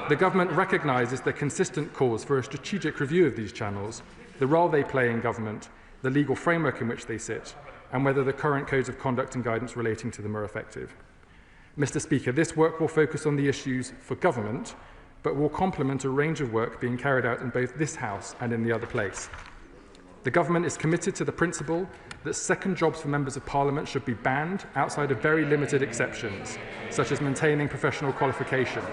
The government recognises the consistent calls for a strategic review of these channels, the role they play in government, the legal framework in which they sit, and whether the current codes of conduct and guidance relating to them are effective. Mr. Speaker, this work will focus on the issues for government, but will complement a range of work being carried out in both this House and in the other place. The government is committed to the principle that second jobs for members of Parliament should be banned outside of very limited exceptions, such as maintaining professional qualification.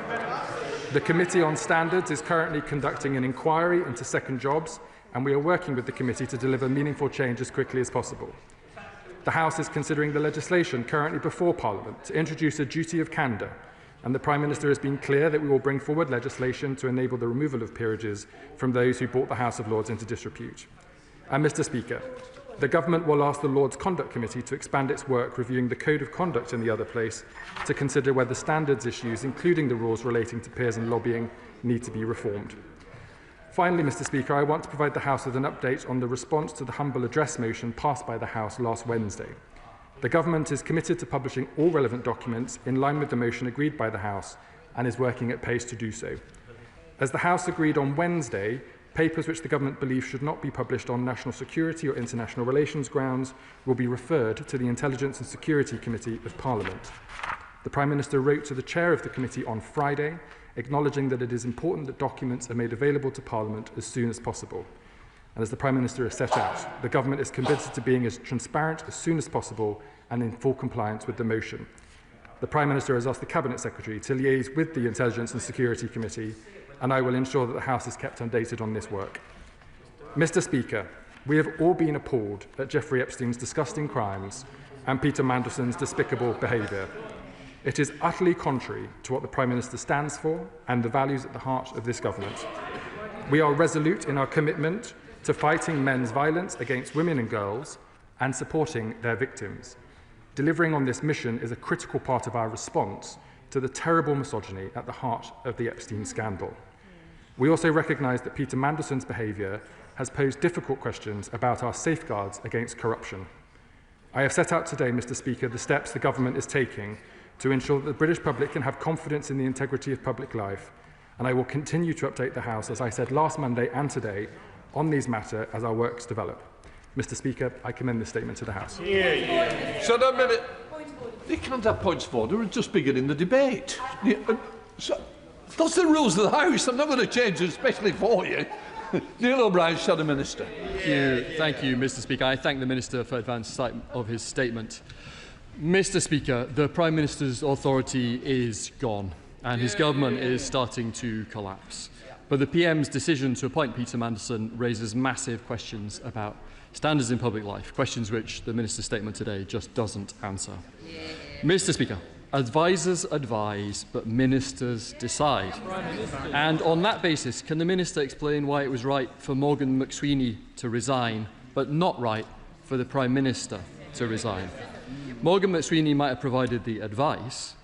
The Committee on Standards is currently conducting an inquiry into second jobs, and we are working with the committee to deliver meaningful change as quickly as possible. The House is considering the legislation currently before Parliament to introduce a duty of candour, and the Prime Minister has been clear that we will bring forward legislation to enable the removal of peerages from those who brought the House of Lords into disrepute. And, Mr. Speaker, the Government will ask the Lords Conduct Committee to expand its work reviewing the Code of Conduct in the other place to consider whether standards issues, including the rules relating to peers and lobbying, need to be reformed. Finally, Mr. Speaker, I want to provide the House with an update on the response to the humble address motion passed by the House last Wednesday. The Government is committed to publishing all relevant documents in line with the motion agreed by the House and is working at pace to do so. As the House agreed on Wednesday, papers which the Government believes should not be published on national security or international relations grounds will be referred to the Intelligence and Security Committee of Parliament. The Prime Minister wrote to the Chair of the committee on Friday, acknowledging that it is important that documents are made available to Parliament as soon as possible. And as the Prime Minister has set out, the Government is committed to being as transparent as soon as possible and in full compliance with the motion. The Prime Minister has asked the Cabinet Secretary to liaise with the Intelligence and Security Committee, and I will ensure that the House is kept updated on this work. Mr. Speaker, we have all been appalled at Jeffrey Epstein's disgusting crimes and Peter Mandelson's despicable behaviour. It is utterly contrary to what the Prime Minister stands for and the values at the heart of this Government. We are resolute in our commitment to fighting men's violence against women and girls and supporting their victims. Delivering on this mission is a critical part of our response to the terrible misogyny at the heart of the Epstein scandal. We also recognise that Peter Mandelson's behaviour has posed difficult questions about our safeguards against corruption. I have set out today, Mr. Speaker, the steps the Government is taking to ensure that the British public can have confidence in the integrity of public life, and I will continue to update the House, as I said last Monday and today, on these matters as our works develop. Mr. Speaker, I commend this statement to the House. Shut up a minute. They can't have points of order. We're just beginning the debate. So, that's the rules of the House. I'm not going to change it, especially for you. Neil O'Brien, Shadow Minister. Thank you, Mr. Speaker. I thank the Minister for advance sight of his statement. Mr. Speaker, the Prime Minister's authority is gone and his government is starting to collapse. But the PM's decision to appoint Peter Mandelson raises massive questions about standards in public life, questions which the Minister's statement today just doesn't answer. Mr. Speaker, advisers advise, but ministers decide. And on that basis, can the Minister explain why it was right for Morgan McSweeney to resign, but not right for the Prime Minister to resign? Morgan McSweeney might have provided the advice,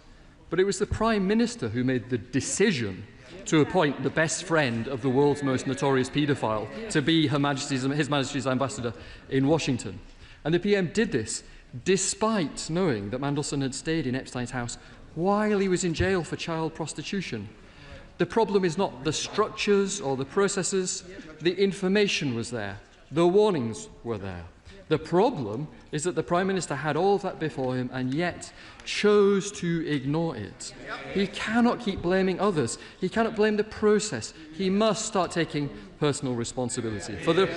but it was the Prime Minister who made the decision to appoint the best friend of the world's most notorious paedophile to be His Majesty's ambassador in Washington. And the PM did this despite knowing that Mandelson had stayed in Epstein's house while he was in jail for child prostitution. The problem is not the structures or the processes. The information was there. The warnings were there. The problem is that the Prime Minister had all of that before him and yet chose to ignore it. He cannot keep blaming others. He cannot blame the process. He must start taking personal responsibility. For the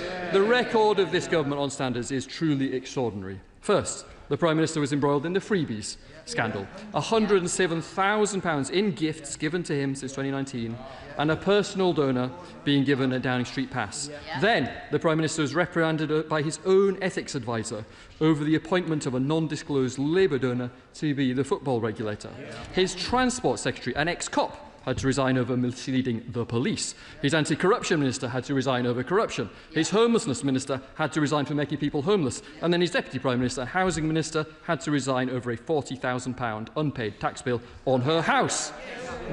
record of this government on standards is truly extraordinary. First, the Prime Minister was embroiled in the freebies scandal. £107,000 in gifts given to him since 2019 and a personal donor being given a Downing Street pass. Then the Prime Minister was reprimanded by his own ethics advisor over the appointment of a non-disclosed Labour donor to be the football regulator. His Transport Secretary, an ex-cop, had to resign over misleading the police. His anti-corruption minister had to resign over corruption. His homelessness minister had to resign for making people homeless. And then his deputy prime minister, housing minister, had to resign over a £40,000 unpaid tax bill on her house.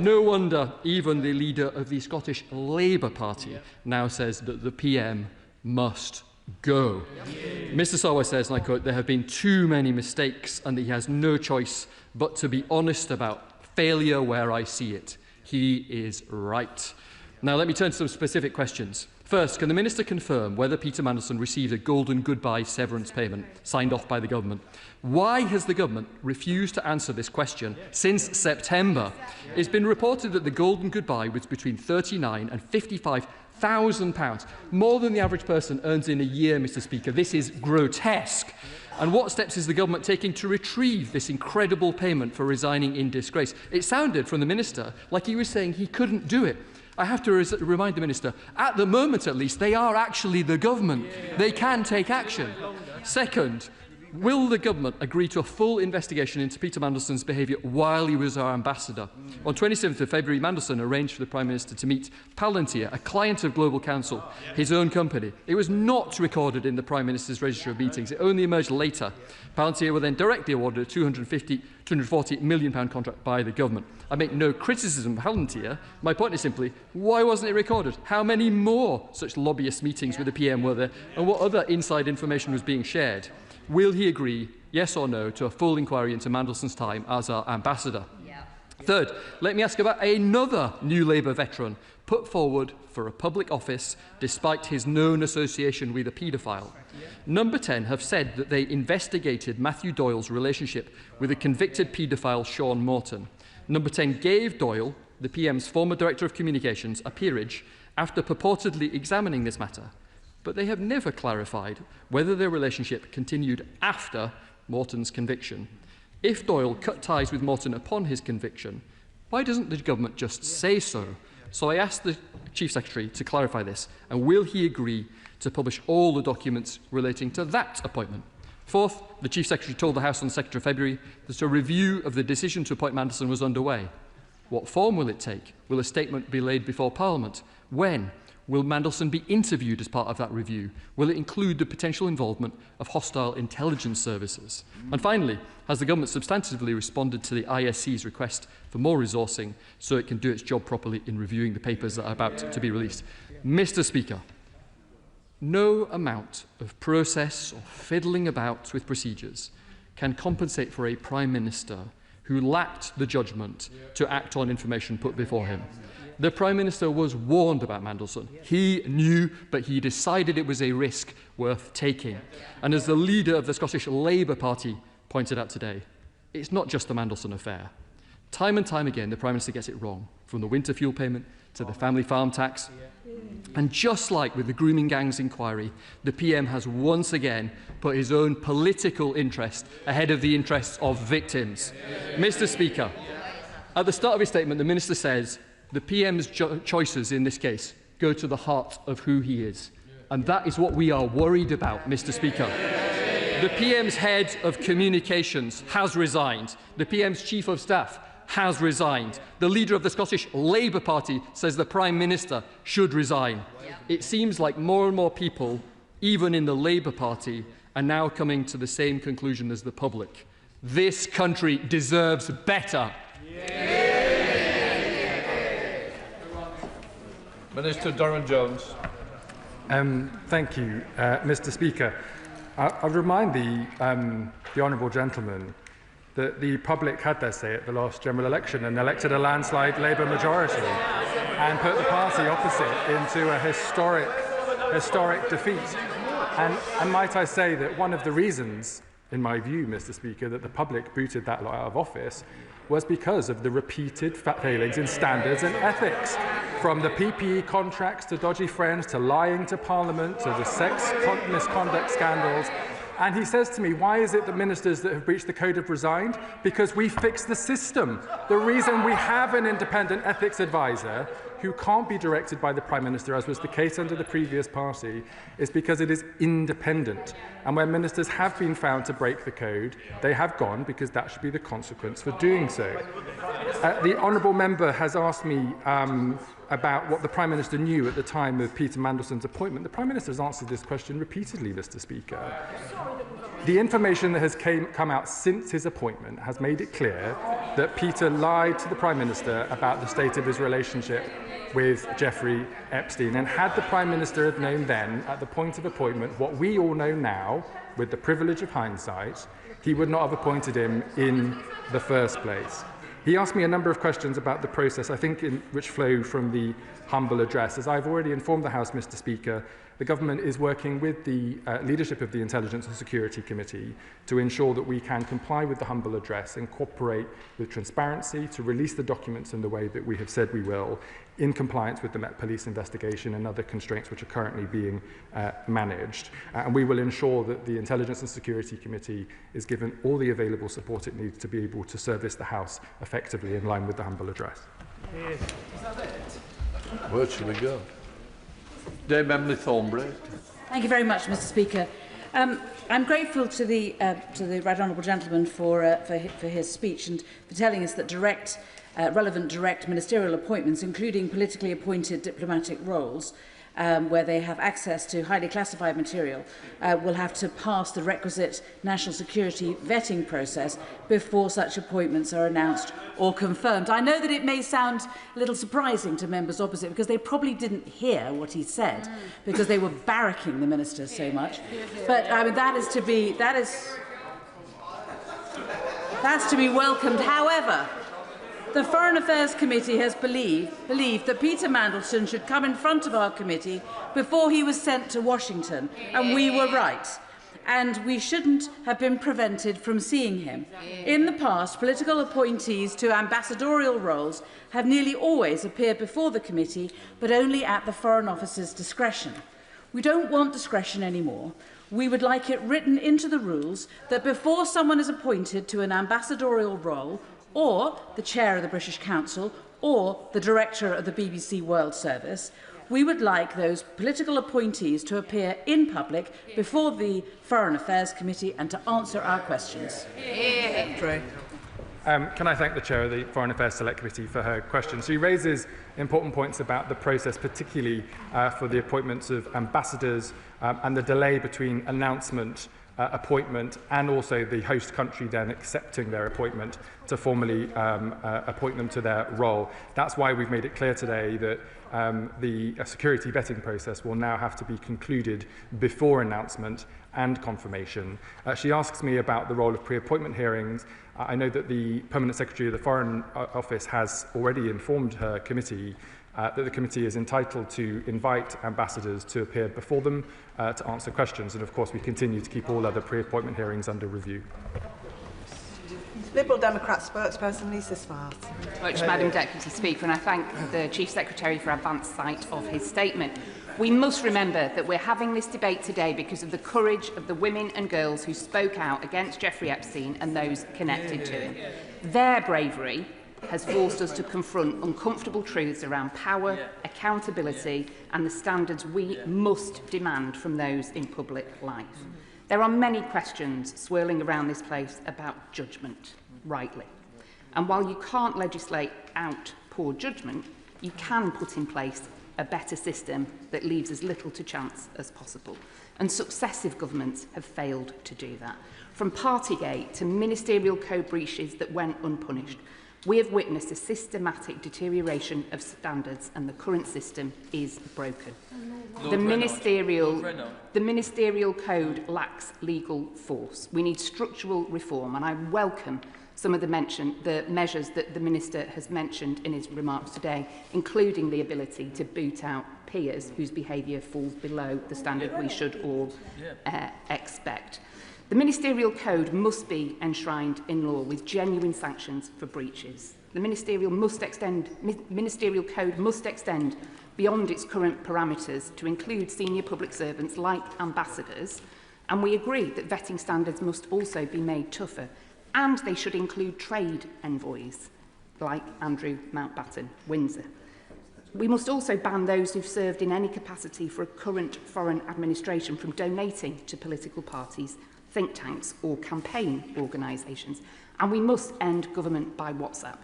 No wonder even the leader of the Scottish Labour Party now says that the PM must go. Mr. Sarwar says, and I quote, "There have been too many mistakes and that he has no choice but to be honest about failure where I see it." He is right. Now let me turn to some specific questions. First, can the Minister confirm whether Peter Mandelson received a golden goodbye severance payment signed off by the government? Why has the government refused to answer this question since September? It's been reported that the golden goodbye was between £39,000 and £55,000, more than the average person earns in a year, Mr. Speaker. This is grotesque. And what steps is the government taking to retrieve this incredible payment for resigning in disgrace? It sounded from the Minister like he was saying he couldn't do it. I have to remind the Minister, at the moment at least, they are actually the government. They can take action. Second, Will the government agree to a full investigation into Peter Mandelson's behaviour while he was our ambassador? On 27th of February, Mandelson arranged for the Prime Minister to meet Palantir, a client of Global Counsel, his own company. It was not recorded in the Prime Minister's register of meetings. It only emerged later. Palantir were then directly awarded a £240 million contract by the government. I make no criticism of Palantir. My point is simply, why wasn't it recorded? How many more such lobbyist meetings with the PM were there, and what other inside information was being shared? Will he agree, yes or no, to a full inquiry into Mandelson's time as our ambassador? Third, let me ask about another New Labour veteran put forward for a public office despite his known association with a paedophile. Number 10 have said that they investigated Matthew Doyle's relationship with a convicted paedophile, Sean Morton. Number 10 gave Doyle, the PM's former Director of Communications, a peerage after purportedly examining this matter. But they have never clarified whether their relationship continued after Morton's conviction. If Doyle cut ties with Morton upon his conviction, why doesn't the government just say so? So I asked the Chief Secretary to clarify this, and will he agree to publish all the documents relating to that appointment? Fourth, the Chief Secretary told the House on the 2nd of February that a review of the decision to appoint Mandelson was underway. What form will it take? Will a statement be laid before Parliament? When? Will Mandelson be interviewed as part of that review? Will it include the potential involvement of hostile intelligence services? And finally, has the government substantively responded to the ISC's request for more resourcing so it can do its job properly in reviewing the papers that are about to be released? Mr. Speaker, no amount of process or fiddling about with procedures can compensate for a Prime Minister who lacked the judgment to act on information put before him. The Prime Minister was warned about Mandelson. He knew, but he decided it was a risk worth taking. And as the leader of the Scottish Labour Party pointed out today, it's not just the Mandelson affair. Time and time again, the Prime Minister gets it wrong, from the winter fuel payment to the family farm tax. And just like with the grooming gangs inquiry, the PM has once again put his own political interest ahead of the interests of victims. Mr. Speaker, at the start of his statement, the Minister says, the PM's choices in this case go to the heart of who he is. And that is what we are worried about, Mr. Speaker. The PM's head of communications has resigned. The PM's chief of staff has resigned. The leader of the Scottish Labour Party says the Prime Minister should resign. It seems like more and more people, even in the Labour Party, are now coming to the same conclusion as the public. This country deserves better. Minister Darren Jones. Thank you, Mr. Speaker. I'll remind the honourable gentleman that the public had their say at the last general election and elected a landslide Labour majority and put the party opposite into a historic defeat. And might I say that one of the reasons, in my view, Mr. Speaker, that the public booted that lot out of office was because of the repeated failings in standards and ethics, from the PPE contracts to dodgy friends to lying to Parliament to the sex misconduct scandals. And he says to me, why is it that ministers that have breached the code have resigned? Because we fixed the system. The reason we have an independent ethics advisor who can't be directed by the Prime Minister, as was the case under the previous party, is because it is independent. And when ministers have been found to break the code, they have gone, because that should be the consequence for doing so. The honourable member has asked me about what the Prime Minister knew at the time of Peter Mandelson's appointment. The Prime Minister has answered this question repeatedly, Mr. Speaker. The information that has come out since his appointment has made it clear that Peter lied to the Prime Minister about the state of his relationship with Jeffrey Epstein. And had the Prime Minister have known then, at the point of appointment, what we all know now, with the privilege of hindsight, he would not have appointed him in the first place. He asked me a number of questions about the process, I think, which flow from the humble address. As I've already informed the House, Mr. Speaker, the government is working with the leadership of the Intelligence and Security Committee to ensure that we can comply with the humble address and cooperate with transparency to release the documents in the way that we have said we will, in compliance with the Met Police investigation and other constraints which are currently being managed. And we will ensure that the Intelligence and Security Committee is given all the available support it needs to be able to service the House effectively in line with the humble address. Is that it? Where shall we go? Dame Emily Thornbury. Thank you very much, Mr. Speaker. I'm grateful to the right honourable gentleman for his speech and for telling us that relevant direct ministerial appointments, including politically appointed diplomatic roles, where they have access to highly classified material, will have to pass the requisite national security vetting process before such appointments are announced or confirmed. I know that it may sound a little surprising to members opposite because they probably didn't hear what he said because they were barracking the minister so much. But I mean, that's to be welcomed. However, the Foreign Affairs Committee has believed that Peter Mandelson should come in front of our committee before he was sent to Washington, and we were right. And we shouldn't have been prevented from seeing him. In the past, political appointees to ambassadorial roles have nearly always appeared before the committee, but only at the Foreign Office's discretion. We don't want discretion anymore. We would like it written into the rules that before someone is appointed to an ambassadorial role, or the chair of the British Council, or the director of the BBC World Service, we would like those political appointees to appear in public before the Foreign Affairs Committee and to answer our questions. Can I thank the Chair of the Foreign Affairs Select Committee for her question? She raises important points about the process, particularly for the appointments of ambassadors and the delay between announcement, appointment, and also the host country then accepting their appointment to formally appoint them to their role. That's why we've made it clear today that the security vetting process will now have to be concluded before announcement and confirmation. She asks me about the role of pre-appointment hearings. I know that the Permanent Secretary of the Foreign Office has already informed her committee that the committee is entitled to invite ambassadors to appear before them to answer questions, and of course we continue to keep all other pre-appointment hearings under review. Liberal Democrat spokesperson Lisa Sparks. Much, Madam Deputy Speaker, and I thank the Chief Secretary for advance sight of his statement. We must remember that we're having this debate today because of the courage of the women and girls who spoke out against Jeffrey Epstein and those connected to him. Their bravery has forced us to confront uncomfortable truths around power, accountability and the standards we must demand from those in public life. There are many questions swirling around this place about judgment, rightly. And while you can't legislate out poor judgment, you can put in place a better system that leaves as little to chance as possible. And successive governments have failed to do that. From Partygate to ministerial code breaches that went unpunished, we have witnessed a systematic deterioration of standards and the current system is broken. The ministerial code lacks legal force. We need structural reform, and I welcome some of the measures that the Minister has mentioned in his remarks today, including the ability to boot out peers whose behaviour falls below the standard we should all expect. The ministerial code must be enshrined in law with genuine sanctions for breaches. The ministerial code must extend beyond its current parameters to include senior public servants like ambassadors, and we agree that vetting standards must also be made tougher, and they should include trade envoys like Andrew Mountbatten, Windsor. We must also ban those who've served in any capacity for a current foreign administration from donating to political parties, think tanks or campaign organisations, and we must end government by WhatsApp.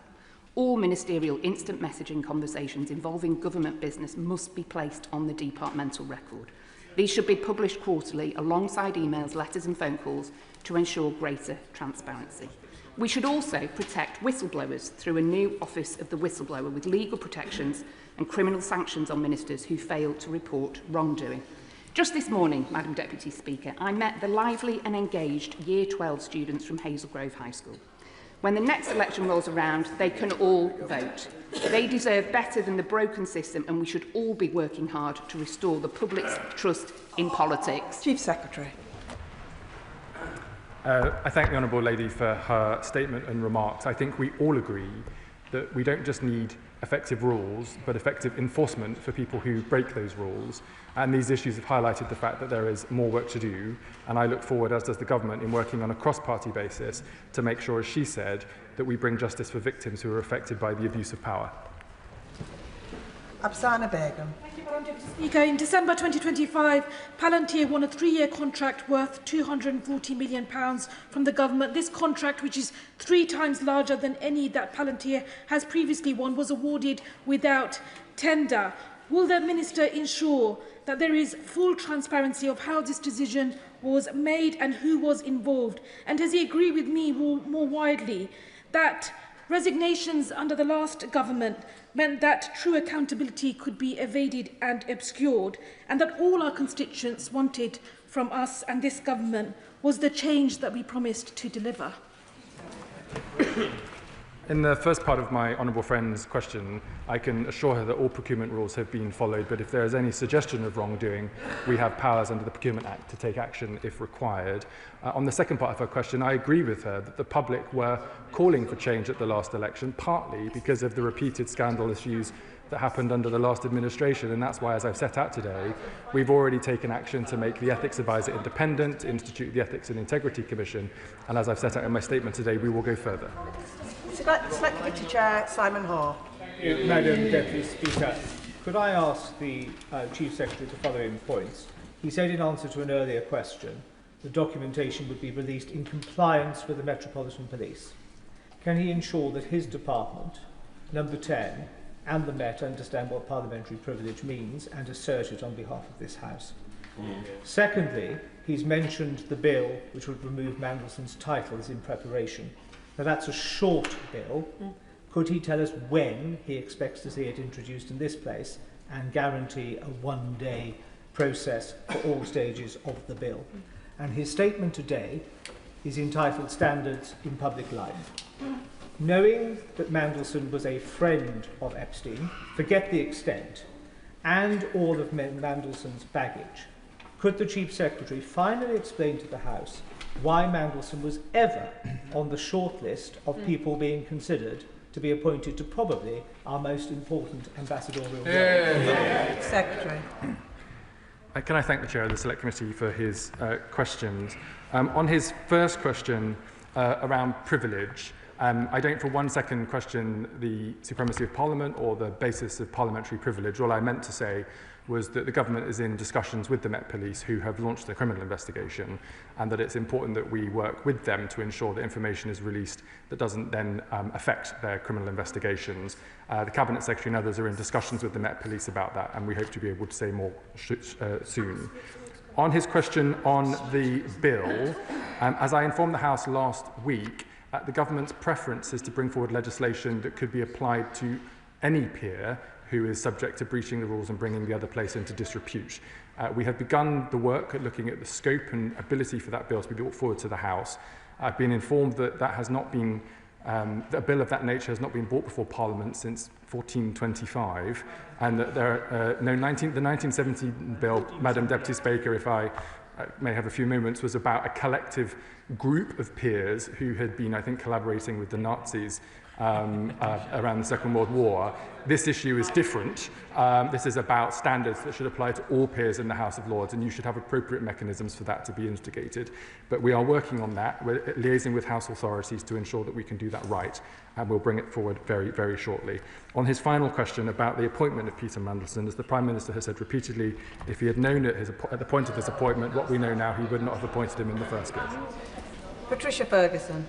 All ministerial instant messaging conversations involving government business must be placed on the departmental record. These should be published quarterly alongside emails, letters and phone calls to ensure greater transparency. We should also protect whistleblowers through a new Office of the Whistleblower with legal protections and criminal sanctions on ministers who fail to report wrongdoing. Just this morning, Madam Deputy Speaker, I met the lively and engaged Year 12 students from Hazel Grove High School. When the next election rolls around, they can all vote. They deserve better than the broken system, and we should all be working hard to restore the public's trust in politics. Chief Secretary. I thank the Honourable Lady for her statement and remarks. I think we all agree that we don't just need effective rules, but effective enforcement for people who break those rules. And these issues have highlighted the fact that there is more work to do. And I look forward, as does the government, in working on a cross-party basis to make sure, as she said, that we bring justice for victims who are affected by the abuse of power. Afsana Begum. Thank you, Madam Deputy Speaker. In December 2025, Palantir won a 3-year contract worth £240 million from the government. This contract, which is 3 times larger than any that Palantir has previously won, was awarded without tender. Will the Minister ensure that there is full transparency of how this decision was made and who was involved? And does he agree with me more widely that resignations under the last government meant that true accountability could be evaded and obscured, and that all our constituents wanted from us and this government was the change that we promised to deliver? In the first part of my honourable friend's question, I can assure her that all procurement rules have been followed, but if there is any suggestion of wrongdoing, we have powers under the Procurement Act to take action if required. On the second part of her question, I agree with her that the public were calling for change at the last election, partly because of the repeated scandal issues that happened under the last administration, and that's why, as I've set out today, we've already taken action to make the Ethics Advisor independent, institute the Ethics and Integrity Commission, and as I've set out in my statement today, we will go further. Select Committee Chair Simon Hoare. Madam Deputy Speaker, could I ask the Chief Secretary the following points? He said in answer to an earlier question the documentation would be released in compliance with the Metropolitan Police. Can he ensure that his department, number 10, and the Met understand what parliamentary privilege means and assert it on behalf of this House? Secondly, he's mentioned the bill which would remove Mandelson's title is in preparation. Now that's a short bill. Could he tell us when he expects to see it introduced in this place and guarantee a one-day process for all stages of the bill? And his statement today is entitled Standards in Public Life. Knowing that Mandelson was a friend of Epstein, forget the extent, and all of Mandelson's baggage, could the Chief Secretary finally explain to the House why Mandelson was ever on the short list of people being considered to be appointed to probably our most important ambassadorial role? Secretary. Can I thank the Chair of the Select Committee for his questions? On his first question around privilege, I don't for one second question the supremacy of Parliament or the basis of parliamentary privilege. All I meant to say was that the government is in discussions with the Met Police, who have launched a criminal investigation, and that it's important that we work with them to ensure that information is released that doesn't then affect their criminal investigations. The Cabinet Secretary and others are in discussions with the Met Police about that, and we hope to be able to say more soon. On his question on the bill, as I informed the House last week, the government's preference is to bring forward legislation that could be applied to any peer who is subject to breaching the rules and bringing the other place into disrepute. We have begun the work at looking at the scope and ability for that bill to be brought forward to the House. I've been informed that that has not been, that a bill of that nature has not been brought before Parliament since 1425, and that the 1970 bill, Madam Deputy Speaker, if I may have a few moments, was about a collective group of peers who had been, I think, collaborating with the Nazis around the Second World War. This issue is different. This is about standards that should apply to all peers in the House of Lords, and you should have appropriate mechanisms for that to be instigated. But we are working on that. We're liaising with House authorities to ensure that we can do that right, and we'll bring it forward very, very shortly. On his final question about the appointment of Peter Mandelson, as the Prime Minister has said repeatedly, if he had known at the point of his appointment what we know now, he would not have appointed him in the first place. Patricia Ferguson.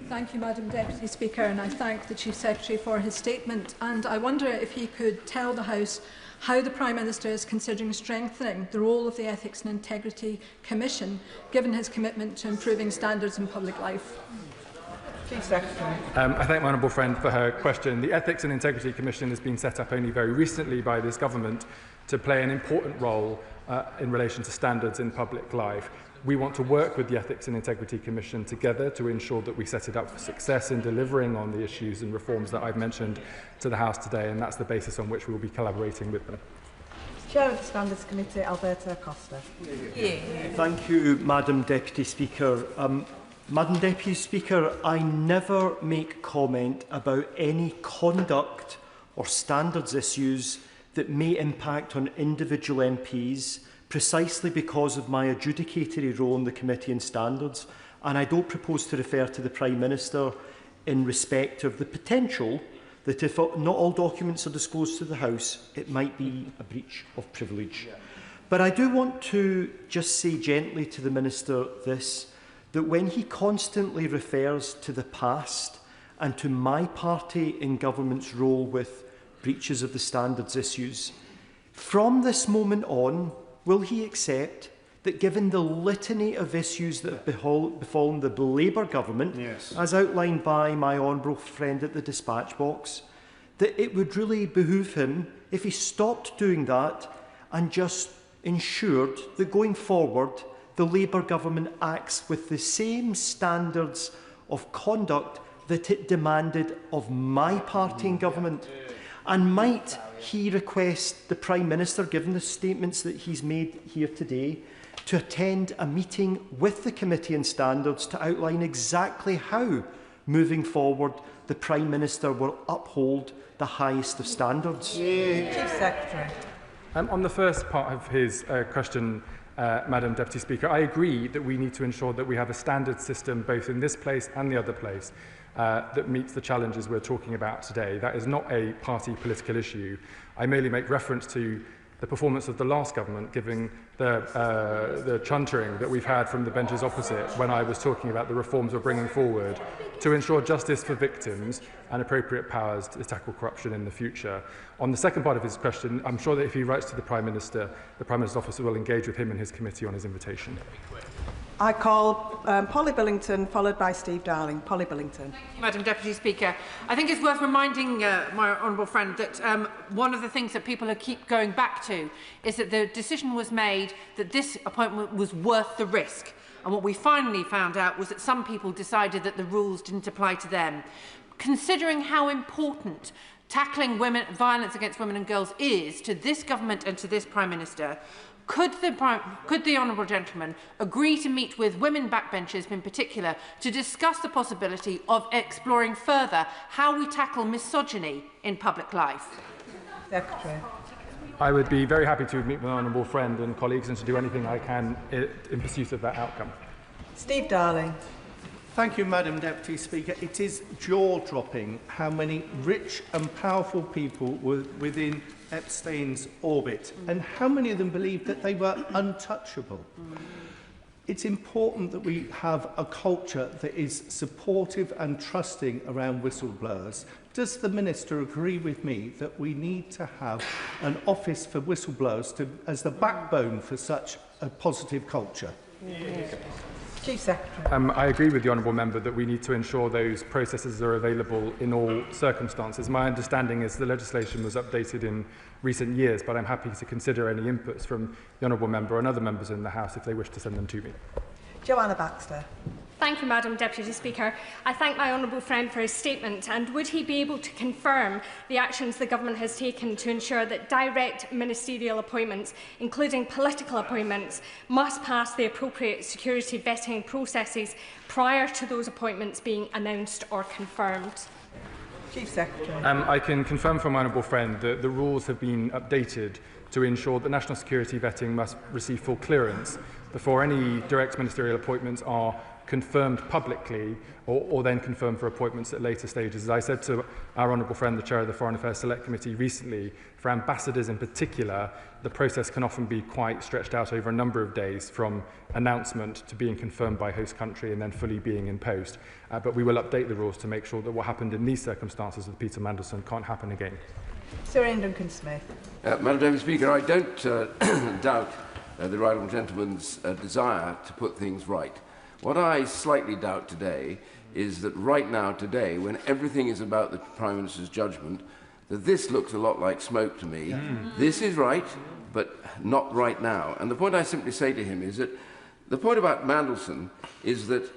Thank you, Madam Deputy Speaker, and I thank the Chief Secretary for his statement. And I wonder if he could tell the House how the Prime Minister is considering strengthening the role of the Ethics and Integrity Commission, given his commitment to improving standards in public life. Chief Secretary. I thank my honourable friend for her question. The Ethics and Integrity Commission has been set up only very recently by this government to play an important role in relation to standards in public life. We want to work with the Ethics and Integrity Commission together to ensure that we set it up for success in delivering on the issues and reforms that I've mentioned to the House today, and that's the basis on which we will be collaborating with them. Chair of the Standards Committee, Alberto Costa. Thank you, Madam Deputy Speaker. Madam Deputy Speaker, I never make comment about any conduct or standards issues that may impact on individual MPs, precisely because of my adjudicatory role in the Committee on Standards, and I don't propose to refer to the Prime Minister in respect of the potential that if not all documents are disclosed to the House, it might be a breach of privilege. But I do want to just say gently to the Minister this, that when he constantly refers to the past and to my party in government's role with breaches of the standards issues, from this moment on, will he accept that given the litany of issues that have befallen the Labour government, as outlined by my honourable friend at the dispatch box, that it would really behove him if he stopped doing that and just ensured that going forward the Labour government acts with the same standards of conduct that it demanded of my party in government? And might he request the Prime Minister, given the statements that he's made here today, to attend a meeting with the Committee on Standards to outline exactly how, moving forward, the Prime Minister will uphold the highest of standards? Chief Secretary. On the first part of his question, Madam Deputy Speaker, I agree that we need to ensure that we have a standard system both in this place and the other place that meets the challenges we're talking about today. That is not a party political issue. I merely make reference to the performance of the last government, given the chuntering that we've had from the benches opposite when I was talking about the reforms we're bringing forward to ensure justice for victims and appropriate powers to tackle corruption in the future. On the second part of his question, I'm sure that if he writes to the Prime Minister's office will engage with him and his committee on his invitation. I call Polly Billington, followed by Steve Darling. Polly Billington. Thank you, Madam Deputy Speaker. I think it's worth reminding my honourable friend that one of the things that people keep going back to is that the decision was made that this appointment was worth the risk. And what we finally found out was that some people decided that the rules didn't apply to them. Considering how important tackling violence against women and girls is to this government and to this Prime Minister, could the honourable gentleman agree to meet with women backbenchers in particular to discuss the possibility of exploring further how we tackle misogyny in public life? Secretary. I would be very happy to meet with my honourable friend and colleagues and to do anything I can in pursuit of that outcome. Steve Darling. Thank you, Madam Deputy Speaker. It is jaw-dropping how many rich and powerful people were within Epstein's orbit and how many of them believed that they were untouchable. It's important that we have a culture that is supportive and trusting around whistleblowers. Does the Minister agree with me that we need to have an office for whistleblowers as the backbone for such a positive culture? Yes. Chief Secretary. I agree with the honourable member that we need to ensure those processes are available in all circumstances. My understanding is the legislation was updated in recent years, but I'm happy to consider any inputs from the honourable member and other members in the House if they wish to send them to me. Joanna Baxter. Thank you, Madam Deputy Speaker. I thank my honourable friend for his statement, and would he be able to confirm the actions the government has taken to ensure that direct ministerial appointments, including political appointments, must pass the appropriate security vetting processes prior to those appointments being announced or confirmed? Chief Secretary. I can confirm from my honourable friend that the rules have been updated to ensure that national security vetting must receive full clearance before any direct ministerial appointments are confirmed publicly or then confirmed for appointments at later stages. As I said to our honourable friend, the Chair of the Foreign Affairs Select Committee recently, for ambassadors in particular, the process can often be quite stretched out over a number of days from announcement to being confirmed by host country and then fully being in post. But we will update the rules to make sure that what happened in these circumstances with Peter Mandelson can't happen again. Sir Ian Duncan-Smith. Madam Deputy Speaker, I don't doubt the right honourable gentleman's desire to put things right. What I slightly doubt today is that right now, today, when everything is about the Prime Minister's judgment, that this looks a lot like smoke to me. This is right, but not right now. And the point I simply say to him is that the point about Mandelson is that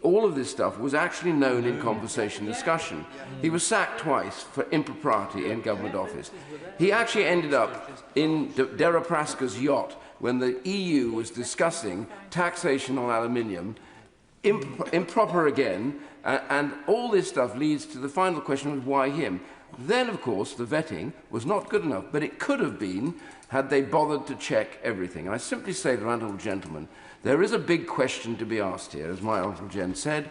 all of this stuff was actually known in conversation discussion. He was sacked twice for impropriety in government office. He actually ended up in Deripaska's yacht when the EU was discussing taxation on aluminium, improper again, and all this stuff leads to the final question of why him. Then, of course, the vetting was not good enough, but it could have been had they bothered to check everything. And I simply say to the honourable gentleman, there is a big question to be asked here, as my honourable gent said.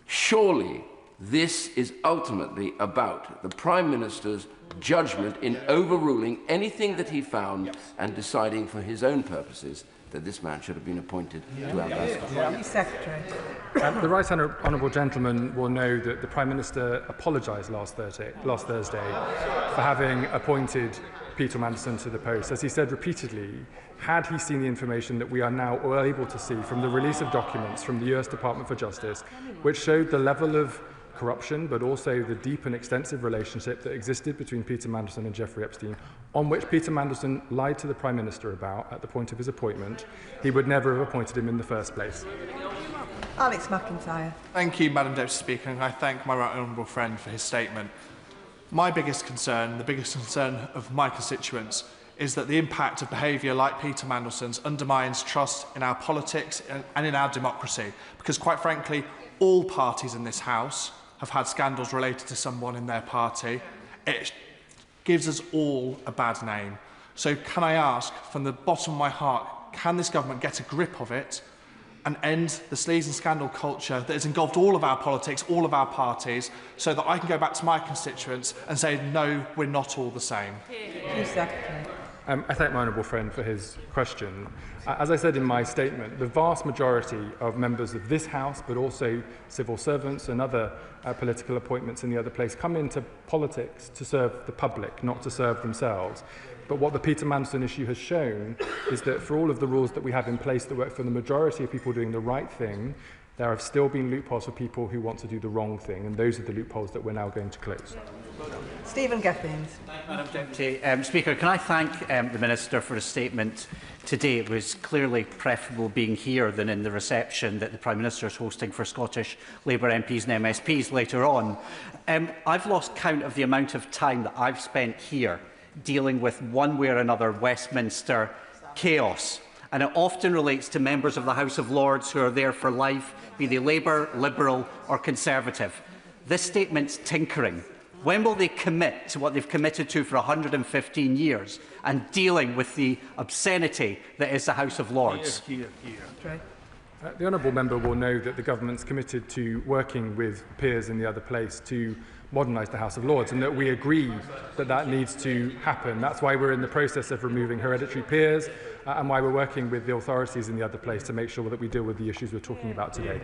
Surely This is ultimately about the Prime Minister's judgment in overruling anything that he found and deciding for his own purposes that this man should have been appointed to ambassador. Chief Secretary. The right honourable gentleman will know that the Prime Minister apologised last Thursday for having appointed Peter Mandelson to the post. As he said repeatedly, had he seen the information that we are now all able to see from the release of documents from the US Department for Justice, which showed the level of corruption, but also the deep and extensive relationship that existed between Peter Mandelson and Jeffrey Epstein, on which Peter Mandelson lied to the Prime Minister about at the point of his appointment, he would never have appointed him in the first place. Alex McIntyre. Thank you, Madam Deputy Speaker, and I thank my right honourable friend for his statement. My biggest concern, the biggest concern of my constituents, is that the impact of behaviour like Peter Mandelson's undermines trust in our politics and in our democracy, because quite frankly, all parties in this House have had scandals related to someone in their party. It gives us all a bad name. So can I ask, from the bottom of my heart, can this government get a grip of it and end the sleaze and scandal culture that has engulfed all of our politics, all of our parties, so that I can go back to my constituents and say, no, we're not all the same? Chief Secretary. I thank my honourable friend for his question. As I said in my statement, the vast majority of members of this House, but also civil servants and other political appointments in the other place, come into politics to serve the public, not to serve themselves. But what the Peter Mandelson issue has shown is that for all of the rules that we have in place that work for the majority of people doing the right thing, there have still been loopholes for people who want to do the wrong thing, and those are the loopholes that we're now going to close. Stephen Gethings. Madam Deputy Speaker, can I thank the Minister for his statement today? It was clearly preferable being here than in the reception that the Prime Minister is hosting for Scottish Labour MPs and MSPs later on. I've lost count of the amount of time that I've spent here dealing with one way or another Westminster chaos. And it often relates to members of the House of Lords who are there for life, be they Labour, Liberal or Conservative. This statement's tinkering. When will they commit to what they've committed to for 115 years and dealing with the obscenity that is the House of Lords? The honourable member will know that the government's committed to working with peers in the other place to modernise the House of Lords, and that we agree that that needs to happen. That's why we're in the process of removing hereditary peers and why we're working with the authorities in the other place to make sure that we deal with the issues we're talking about today.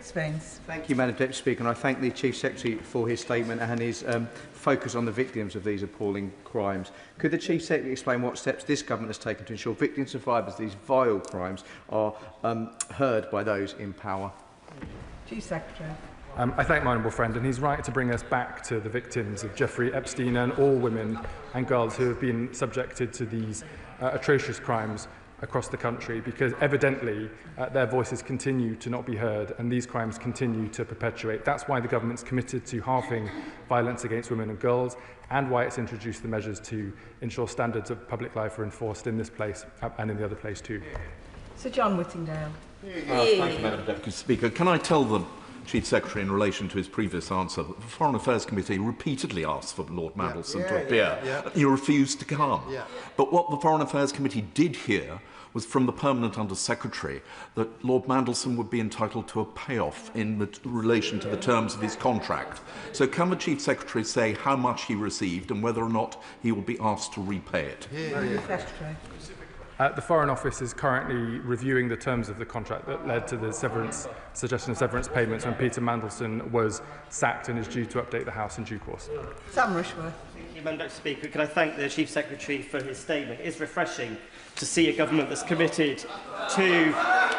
Spence. Thank you, Madam Deputy Speaker, and I thank the Chief Secretary for his statement and his focus on the victims of these appalling crimes. Could the Chief Secretary explain what steps this government has taken to ensure victims and survivors of these vile crimes are heard by those in power? Chief Secretary. I thank my honourable friend, and he's right to bring us back to the victims of Jeffrey Epstein and all women and girls who have been subjected to these atrocious crimes across the country, because evidently their voices continue to not be heard and these crimes continue to perpetuate. That's why the government's committed to halving violence against women and girls, and why it's introduced the measures to ensure standards of public life are enforced in this place and in the other place too. Sir John Whittingdale. Thank you, Madam Deputy Speaker. Can I tell the Chief Secretary, in relation to his previous answer, that the Foreign Affairs Committee repeatedly asked for Lord Mandelson to appear. You refused to come. But what the Foreign Affairs Committee did hear was from the Permanent Under-Secretary that Lord Mandelson would be entitled to a payoff in relation to the terms of his contract. So can the Chief Secretary say how much he received and whether or not he will be asked to repay it? The Foreign Office is currently reviewing the terms of the contract that led to the suggestion of severance payments when Peter Mandelson was sacked, and is due to update the House in due course. Sam Rushworth. Thank you, Madam Deputy Speaker. Can I thank the Chief Secretary for his statement? It is refreshing to see a government that's committed to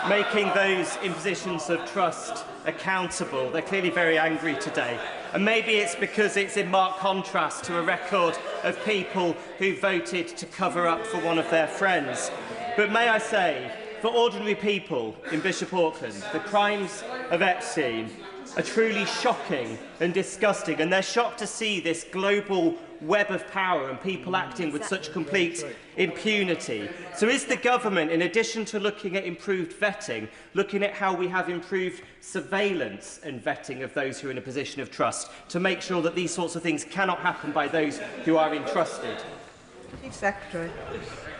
making those in positions of trust accountable. They're clearly very angry today. And maybe it's because it's in marked contrast to a record of people who voted to cover up for one of their friends. But may I say, for ordinary people in Bishop Auckland, the crimes of Epstein are truly shocking and disgusting, and they're shocked to see this global web of power and people acting with such complete impunity. So is the government, in addition to looking at improved vetting, looking at how we have improved surveillance and vetting of those who are in a position of trust to make sure that these sorts of things cannot happen by those who are entrusted? Chief Secretary.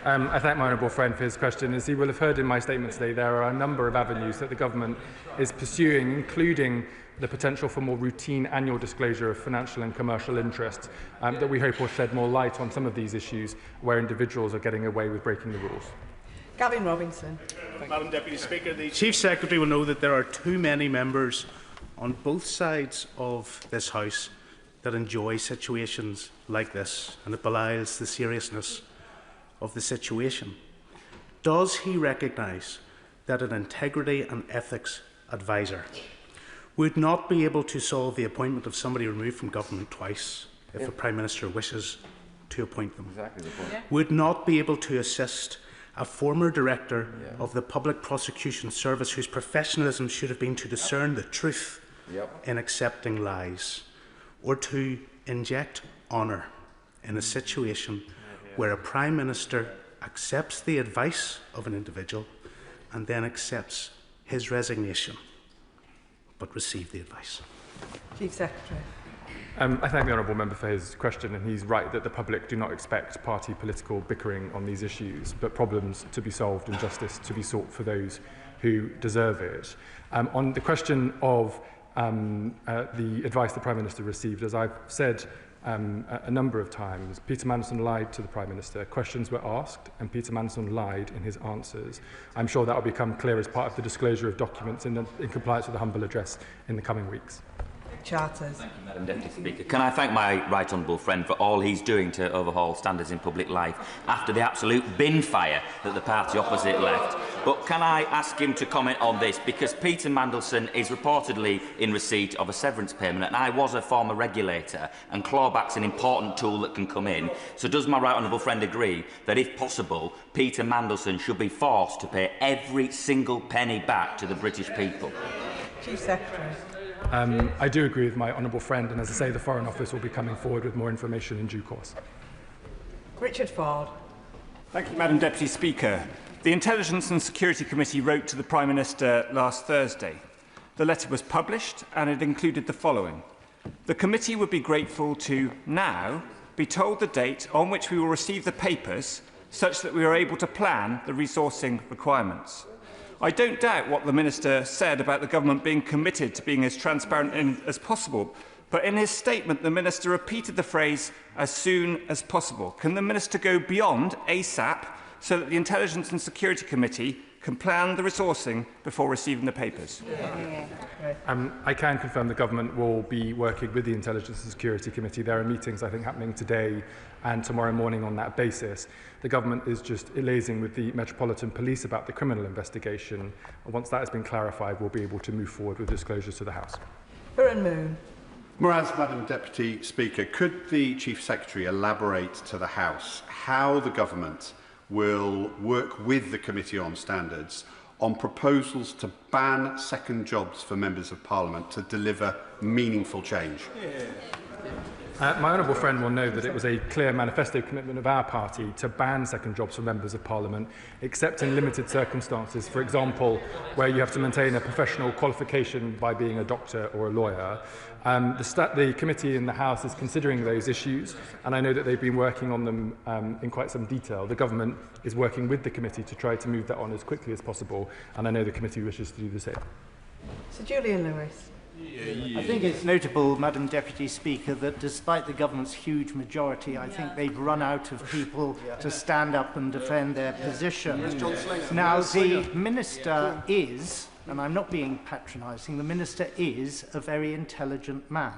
I thank my honourable friend for his question. As he will have heard in my statement today, there are a number of avenues that the government is pursuing, including the potential for more routine annual disclosure of financial and commercial interests that we hope will shed more light on some of these issues where individuals are getting away with breaking the rules. Gavin Robinson. Madam Deputy Speaker, the Chief Secretary will know that there are too many members on both sides of this House that enjoy situations like this, and it belies the seriousness of the situation. Does he recognise that an integrity and ethics advisor would not be able to solve the appointment of somebody removed from government twice if the Prime Minister wishes to appoint them? Exactly the point. Would not be able to assist a former director of the Public Prosecution Service whose professionalism should have been to discern the truth in accepting lies, or to inject honour in a situation where a Prime Minister accepts the advice of an individual and then accepts his resignation, but receive the advice? Chief Secretary. I thank the honourable member for his question, and he's right that the public do not expect party political bickering on these issues, but problems to be solved and justice to be sought for those who deserve it. On the question of the advice the Prime Minister received, as I've said a number of times, Peter Mandelson lied to the Prime Minister. Questions were asked, and Peter Mandelson lied in his answers. I'm sure that will become clear as part of the disclosure of documents in compliance with the humble address in the coming weeks. Charters. Thank you, Madam Deputy Speaker. Can I thank my right honourable friend for all he's doing to overhaul standards in public life after the absolute bin fire that the party opposite left? But can I ask him to comment on this? Because Peter Mandelson is reportedly in receipt of a severance payment, and I was a former regulator, and clawback's an important tool that can come in. So does my right honourable friend agree that, if possible, Peter Mandelson should be forced to pay every single penny back to the British people? Chief Secretary. I do agree with my honourable friend, and as I say, the Foreign Office will be coming forward with more information in due course. Richard Ford. Thank you, Madam Deputy Speaker. The Intelligence and Security Committee wrote to the Prime Minister last Thursday. The letter was published, and it included the following. The committee would be grateful to now be told the date on which we will receive the papers, such that we are able to plan the resourcing requirements. I don't doubt what the Minister said about the government being committed to being as transparent as possible, but in his statement the Minister repeated the phrase "as soon as possible." Can the Minister go beyond ASAP so that the Intelligence and Security Committee can plan the resourcing before receiving the papers? I can confirm the government will be working with the Intelligence and Security Committee. There are meetings, I think, happening today and tomorrow morning on that basis. The government is just liaising with the Metropolitan Police about the criminal investigation. Once that has been clarified, we'll be able to move forward with disclosures to the House. Burren Moon. Whereas, Madam Deputy Speaker, could the Chief Secretary elaborate to the House how the government will work with the Committee on Standards on proposals to ban second jobs for members of Parliament to deliver meaningful change? My honourable friend will know that it was a clear manifesto commitment of our party to ban second jobs for members of Parliament, except in limited circumstances, for example, where you have to maintain a professional qualification by being a doctor or a lawyer. The committee in the House is considering those issues, and I know that they've been working on them in quite some detail. The government is working with the committee to try to move that on as quickly as possible, and I know the committee wishes to do the same. Sir Julian Lewis. I think it's notable, Madam Deputy Speaker, that despite the government's huge majority, I think they've run out of people to stand up and defend their position. Now, the Minister is, and I'm not being patronising, the Minister is a very intelligent man.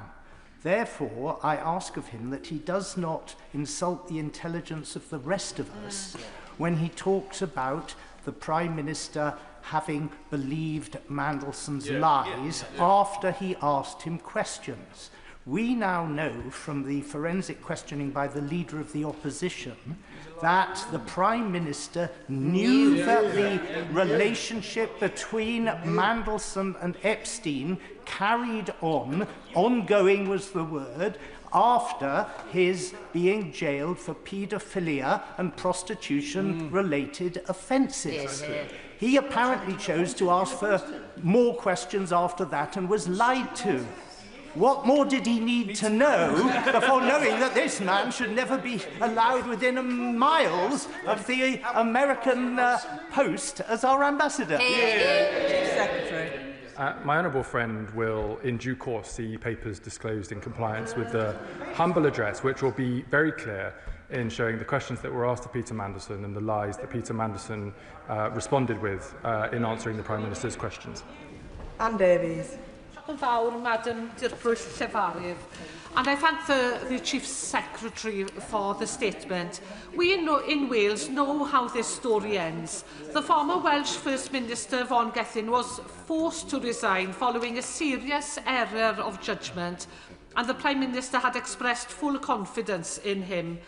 Therefore, I ask of him that he does not insult the intelligence of the rest of us when he talks about the Prime Minister having believed Mandelson's lies after he asked him questions. We now know from the forensic questioning by the Leader of the Opposition that the Prime Minister knew that the relationship between Mandelson and Epstein carried on, ongoing was the word, after his being jailed for paedophilia and prostitution-related offences. He apparently chose to ask for more questions after that and was lied to. What more did he need to know before knowing that this man should never be allowed within miles of the American post as our ambassador? Chief Secretary. My honourable friend will, in due course, see papers disclosed in compliance with the humble address, which will be very clear in showing the questions that were asked to Peter Mandelson and the lies that Peter Mandelson responded with in answering the Prime Minister's questions. Anne Davies. Madam and I thank the Chief Secretary for the statement. We in Wales know how this story ends. The former Welsh First Minister Vaughan Gething was forced to resign following a serious error of judgment, and the Prime Minister had expressed full confidence in him.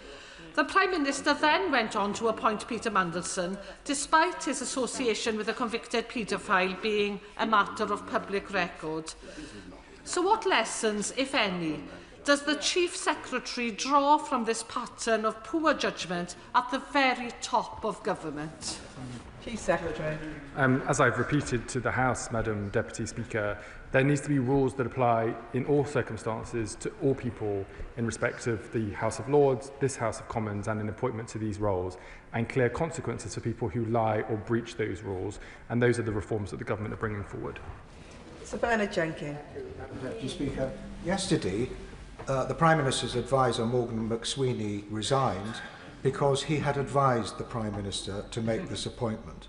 The Prime Minister then went on to appoint Peter Mandelson, despite his association with a convicted paedophile being a matter of public record. So what lessons, if any, does the Chief Secretary draw from this pattern of poor judgment at the very top of government? Chief Secretary. As I've repeated to the House, Madam Deputy Speaker, there needs to be rules that apply in all circumstances to all people in respect of the House of Lords, this House of Commons, and in appointment to these roles, and clear consequences for people who lie or breach those rules. And those are the reforms that the government are bringing forward. Sir Bernard Jenkins. Madam Deputy Speaker, yesterday the Prime Minister's adviser, Morgan McSweeney, resigned because he had advised the Prime Minister to make this appointment.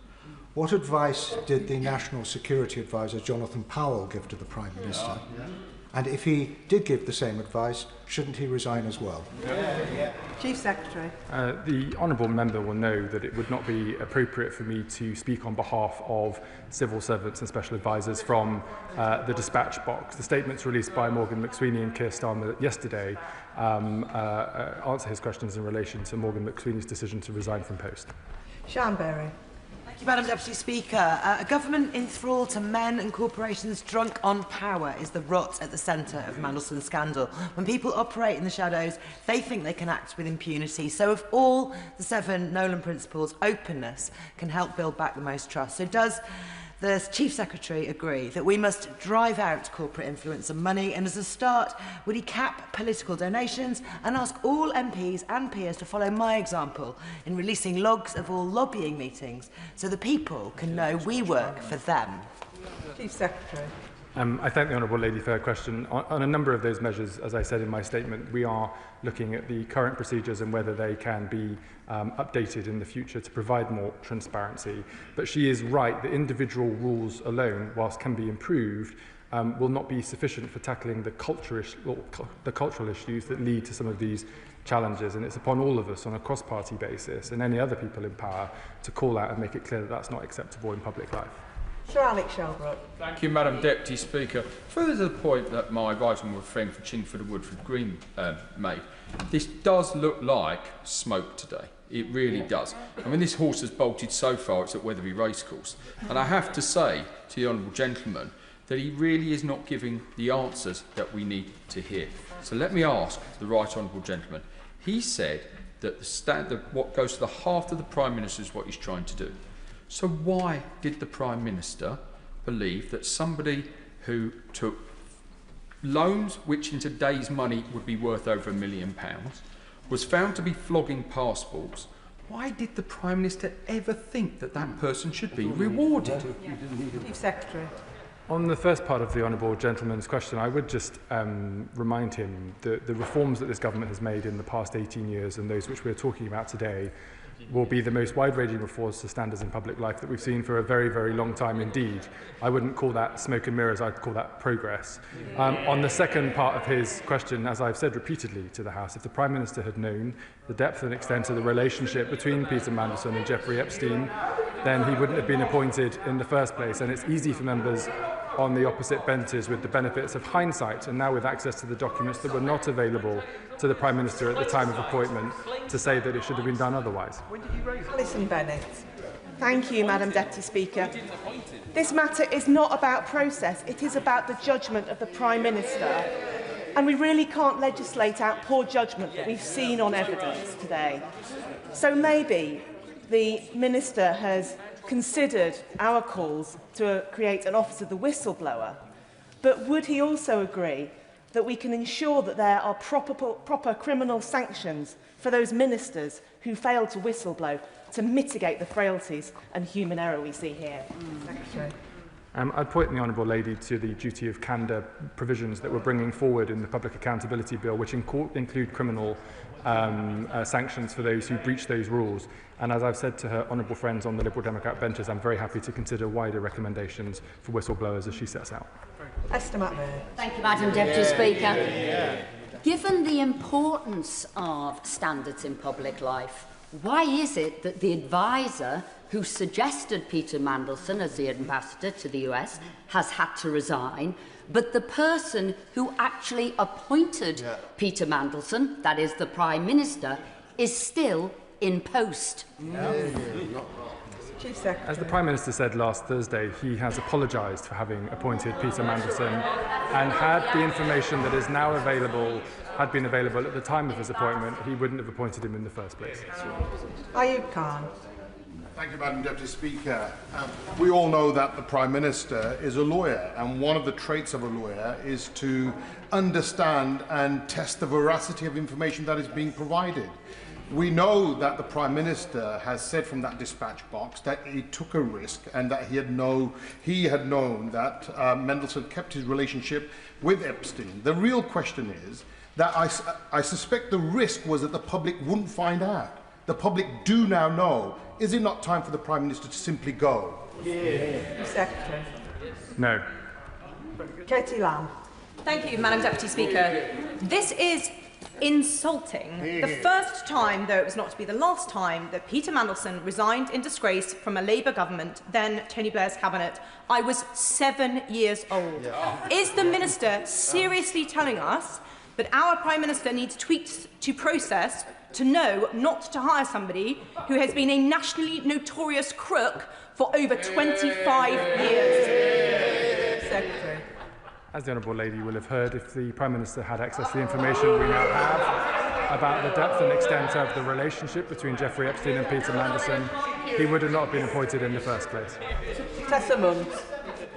What advice did the National Security Advisor, Jonathan Powell, give to the Prime Minister? And if he did give the same advice, shouldn't he resign as well? Chief Secretary. The honourable member will know that it would not be appropriate for me to speak on behalf of civil servants and special advisers from the dispatch box. The statements released by Morgan McSweeney and Keir Starmer yesterday answer his questions in relation to Morgan McSweeney's decision to resign from post. Sian Berry. Thank you, Madam Deputy Speaker. A government enthralled to men and corporations drunk on power is the rot at the centre of Mandelson's scandal. When people operate in the shadows, they think they can act with impunity. So of all the 7 Nolan principles, openness can help build back the most trust. So does the Chief Secretary agree that we must drive out corporate influence and money, and as a start, would he cap political donations and ask all MPs and peers to follow my example in releasing logs of all lobbying meetings so the people can know we work for them? Chief Secretary. I thank the honourable lady for her question. On a number of those measures, as I said in my statement, we are looking at the current procedures and whether they can be updated in the future to provide more transparency. But she is right, the individual rules alone, whilst can be improved, will not be sufficient for tackling the cultural issues that lead to some of these challenges. And it's upon all of us on a cross-party basis and any other people in power to call out and make it clear that that's not acceptable in public life. Sir Alex Shelbrooke. Thank you, Madam Deputy Speaker. Further to the point that my right honourable friend for Chingford and Woodford Green made, this does look like smoke today. It really does. I mean, this horse has bolted so far, it's at Wetherby Racecourse. And I have to say to the honourable gentleman that he really is not giving the answers that we need to hear. So let me ask the right honourable gentleman. He said that what goes to the heart of the Prime Minister is what he's trying to do. So why did the Prime Minister believe that somebody who took loans which in today's money would be worth over £1 million was found to be flogging passports? Why did the Prime Minister ever think that that person should be rewarded? Chief Secretary. On the first part of the honourable gentleman's question, I would just remind him that the reforms that this government has made in the past 18 years and those which we're talking about today will be the most wide-ranging reforms to standards in public life that we've seen for a very, very long time indeed. I wouldn't call that smoke and mirrors, I'd call that progress. On the second part of his question, as I've said repeatedly to the House, if the Prime Minister had known the depth and extent of the relationship between Peter Mandelson and Jeffrey Epstein, then he wouldn't have been appointed in the first place. And it's easy for members on the opposite benches with the benefits of hindsight and now with access to the documents that were not available to the Prime Minister at the time of appointment to say that it should have been done otherwise. Alison Bennett. Thank you, Madam Deputy Speaker. This matter is not about process, it is about the judgment of the Prime Minister. And we really can't legislate out poor judgment that we've seen on evidence today. So maybe the Minister has considered our calls to create an Office of the Whistleblower, but would he also agree that we can ensure that there are proper criminal sanctions for those ministers who fail to whistleblow to mitigate the frailties and human error we see here? Secretary. I'd point the Honourable Lady to the duty of candour provisions that we're bringing forward in the Public Accountability Bill, which include criminal sanctions for those who breach those rules. And as I've said to her honourable friends on the Liberal Democrat benches, I'm very happy to consider wider recommendations for whistleblowers as she sets out. Esther McMahon. Thank you, Madam Deputy Speaker. Given the importance of standards in public life, why is it that the advisor who suggested Peter Mandelson as the ambassador to the US has had to resign, but the person who actually appointed Peter Mandelson, that is the Prime Minister, is still in post? Chief Secretary. As the Prime Minister said last Thursday, he has apologised for having appointed Peter Mandelson, and had the information that is now available had been available at the time of his appointment, he wouldn't have appointed him in the first place. Ayub Khan. Thank you, Madam Deputy Speaker. We all know that the Prime Minister is a lawyer, and one of the traits of a lawyer is to understand and test the veracity of information that is being provided. We know that the Prime Minister has said from that dispatch box that he took a risk and that he had known that Mandelson kept his relationship with Epstein. The real question is that I suspect the risk was that the public wouldn't find out. The public do now know. Is it not time for the Prime Minister to simply go? Secretary. No. Katie Lamb. Thank you, Madam Deputy Speaker. This is insulting. The first time, though it was not to be the last time, that Peter Mandelson resigned in disgrace from a Labour government, then Tony Blair's cabinet, I was 7 years old. Is the Minister seriously telling us that our Prime Minister needs tweaks to process to know not to hire somebody who has been a nationally notorious crook for over 25 years? Secretary. As the Honourable Lady will have heard, if the Prime Minister had access to the information we now have about the depth and extent of the relationship between Jeffrey Epstein and Peter Mandelson, he would have not been appointed in the first place. Tessa Munt.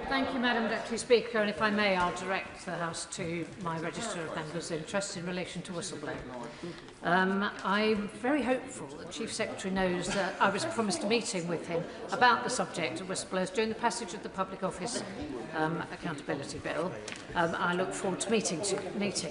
Thank you, Madam Deputy Speaker, and if I may, I'll direct the House to my register of members' interests in relation to whistleblowing. I'm very hopeful that Chief Secretary knows that I was promised a meeting with him about the subject of whistleblowers during the passage of the Public Office Accountability Bill. I look forward to meeting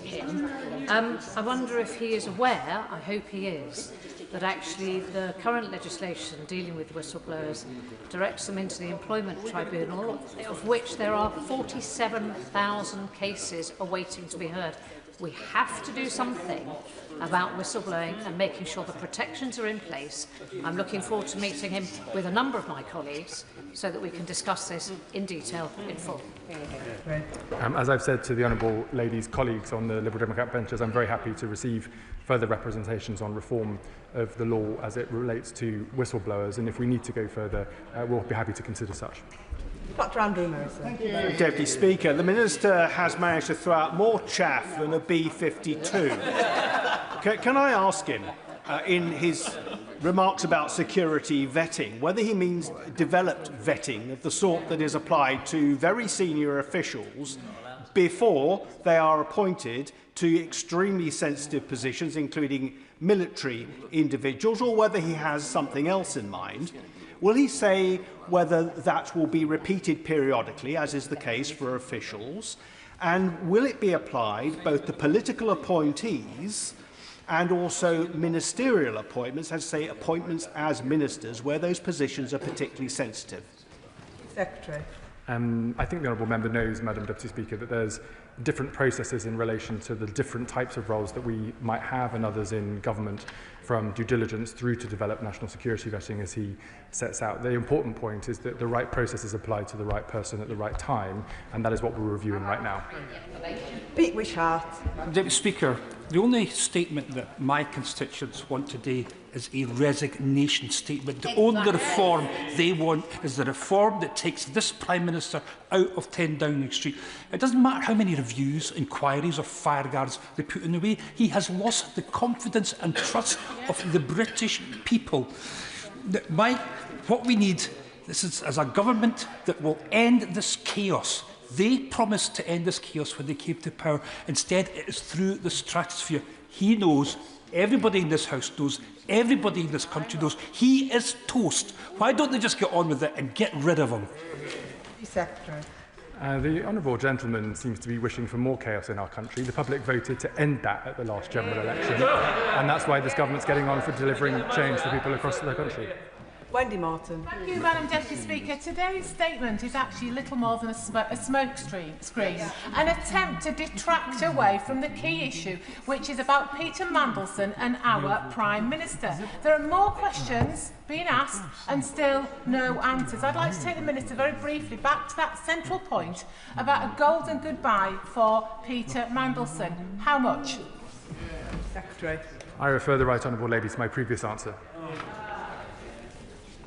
him. I wonder if he is aware, I hope he is, that actually the current legislation dealing with whistleblowers directs them into the Employment Tribunal, of which there are 47,000 cases awaiting to be heard. We have to do something about whistleblowing and making sure the protections are in place. I'm looking forward to meeting him with a number of my colleagues so that we can discuss this in detail in full. As I've said to the Honourable Lady's colleagues on the Liberal Democrat benches, I'm very happy to receive further representations on reform of the law as it relates to whistleblowers, and if we need to go further, we'll be happy to consider such. Dr. Andrew Morrison. Thank you, Madam Deputy Speaker. The Minister has managed to throw out more chaff than a B-52. Can I ask him, in his remarks about security vetting, whether he means developed vetting of the sort that is applied to very senior officials before they are appointed to extremely sensitive positions, including military individuals, or whether he has something else in mind? Will he say whether that will be repeated periodically, as is the case for officials? And will it be applied both to political appointees and also ministerial appointments, as say appointments as ministers, where those positions are particularly sensitive? Secretary. I think the Honourable Member knows, Madam Deputy Speaker, that there's different processes in relation to the different types of roles that we might have and others in government, from due diligence through to develop national security vetting, as he sets out. The important point is that the right process is applied to the right person at the right time, and that is what we're reviewing right now. Pete Wishart. Deputy Speaker, the only statement that my constituents want today is a resignation statement. The only reform they want is the reform that takes this Prime Minister out of 10 Downing Street. It doesn't matter how many reviews, inquiries or fireguards they put in the way. He has lost the confidence and trust of the British people. What we need is a government that will end this chaos. They promised to end this chaos when they came to power. Instead, it is through the stratosphere. He knows, everybody in this House knows, everybody in this country knows, he is toast. Why don't they just get on with it and get rid of him? Secretary. The honourable gentleman seems to be wishing for more chaos in our country. The public voted to end that at the last general election, and that's why this government's getting on for delivering change for people across the country. Wendy Martin. Thank you, Madam Deputy Speaker. Today's statement is actually little more than a smoke screen, an attempt to detract away from the key issue, which is about Peter Mandelson and our Prime Minister. There are more questions being asked and still no answers. I'd like to take the Minister very briefly back to that central point about a golden goodbye for Peter Mandelson. How much? Secretary. I refer the Right Honourable Lady to my previous answer.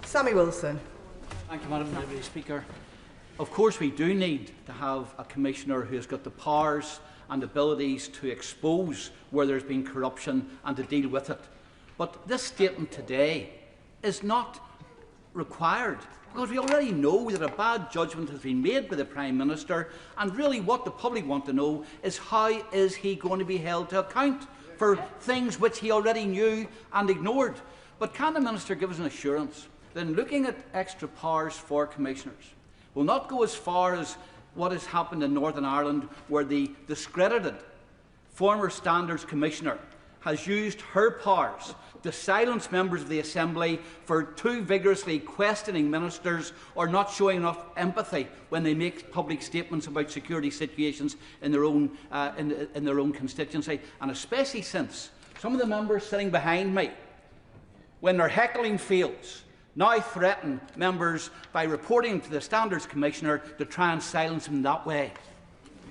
Sammy Wilson. Thank you, Madam Deputy Speaker. Of course, we do need to have a Commissioner who has got the powers and abilities to expose where there's been corruption and to deal with it. But this statement today is not required, because we already know that a bad judgment has been made by the Prime Minister, and really what the public want to know is how is he going to be held to account for things which he already knew and ignored. But can the Minister give us an assurance then looking at extra powers for commissioners will not go as far as what has happened in Northern Ireland, where the discredited former Standards Commissioner has used her powers to silence members of the Assembly for too vigorously questioning ministers or not showing enough empathy when they make public statements about security situations in their own constituency, and especially since some of the members sitting behind me, when their heckling fails, now threaten members by reporting to the Standards Commissioner to try and silence them that way.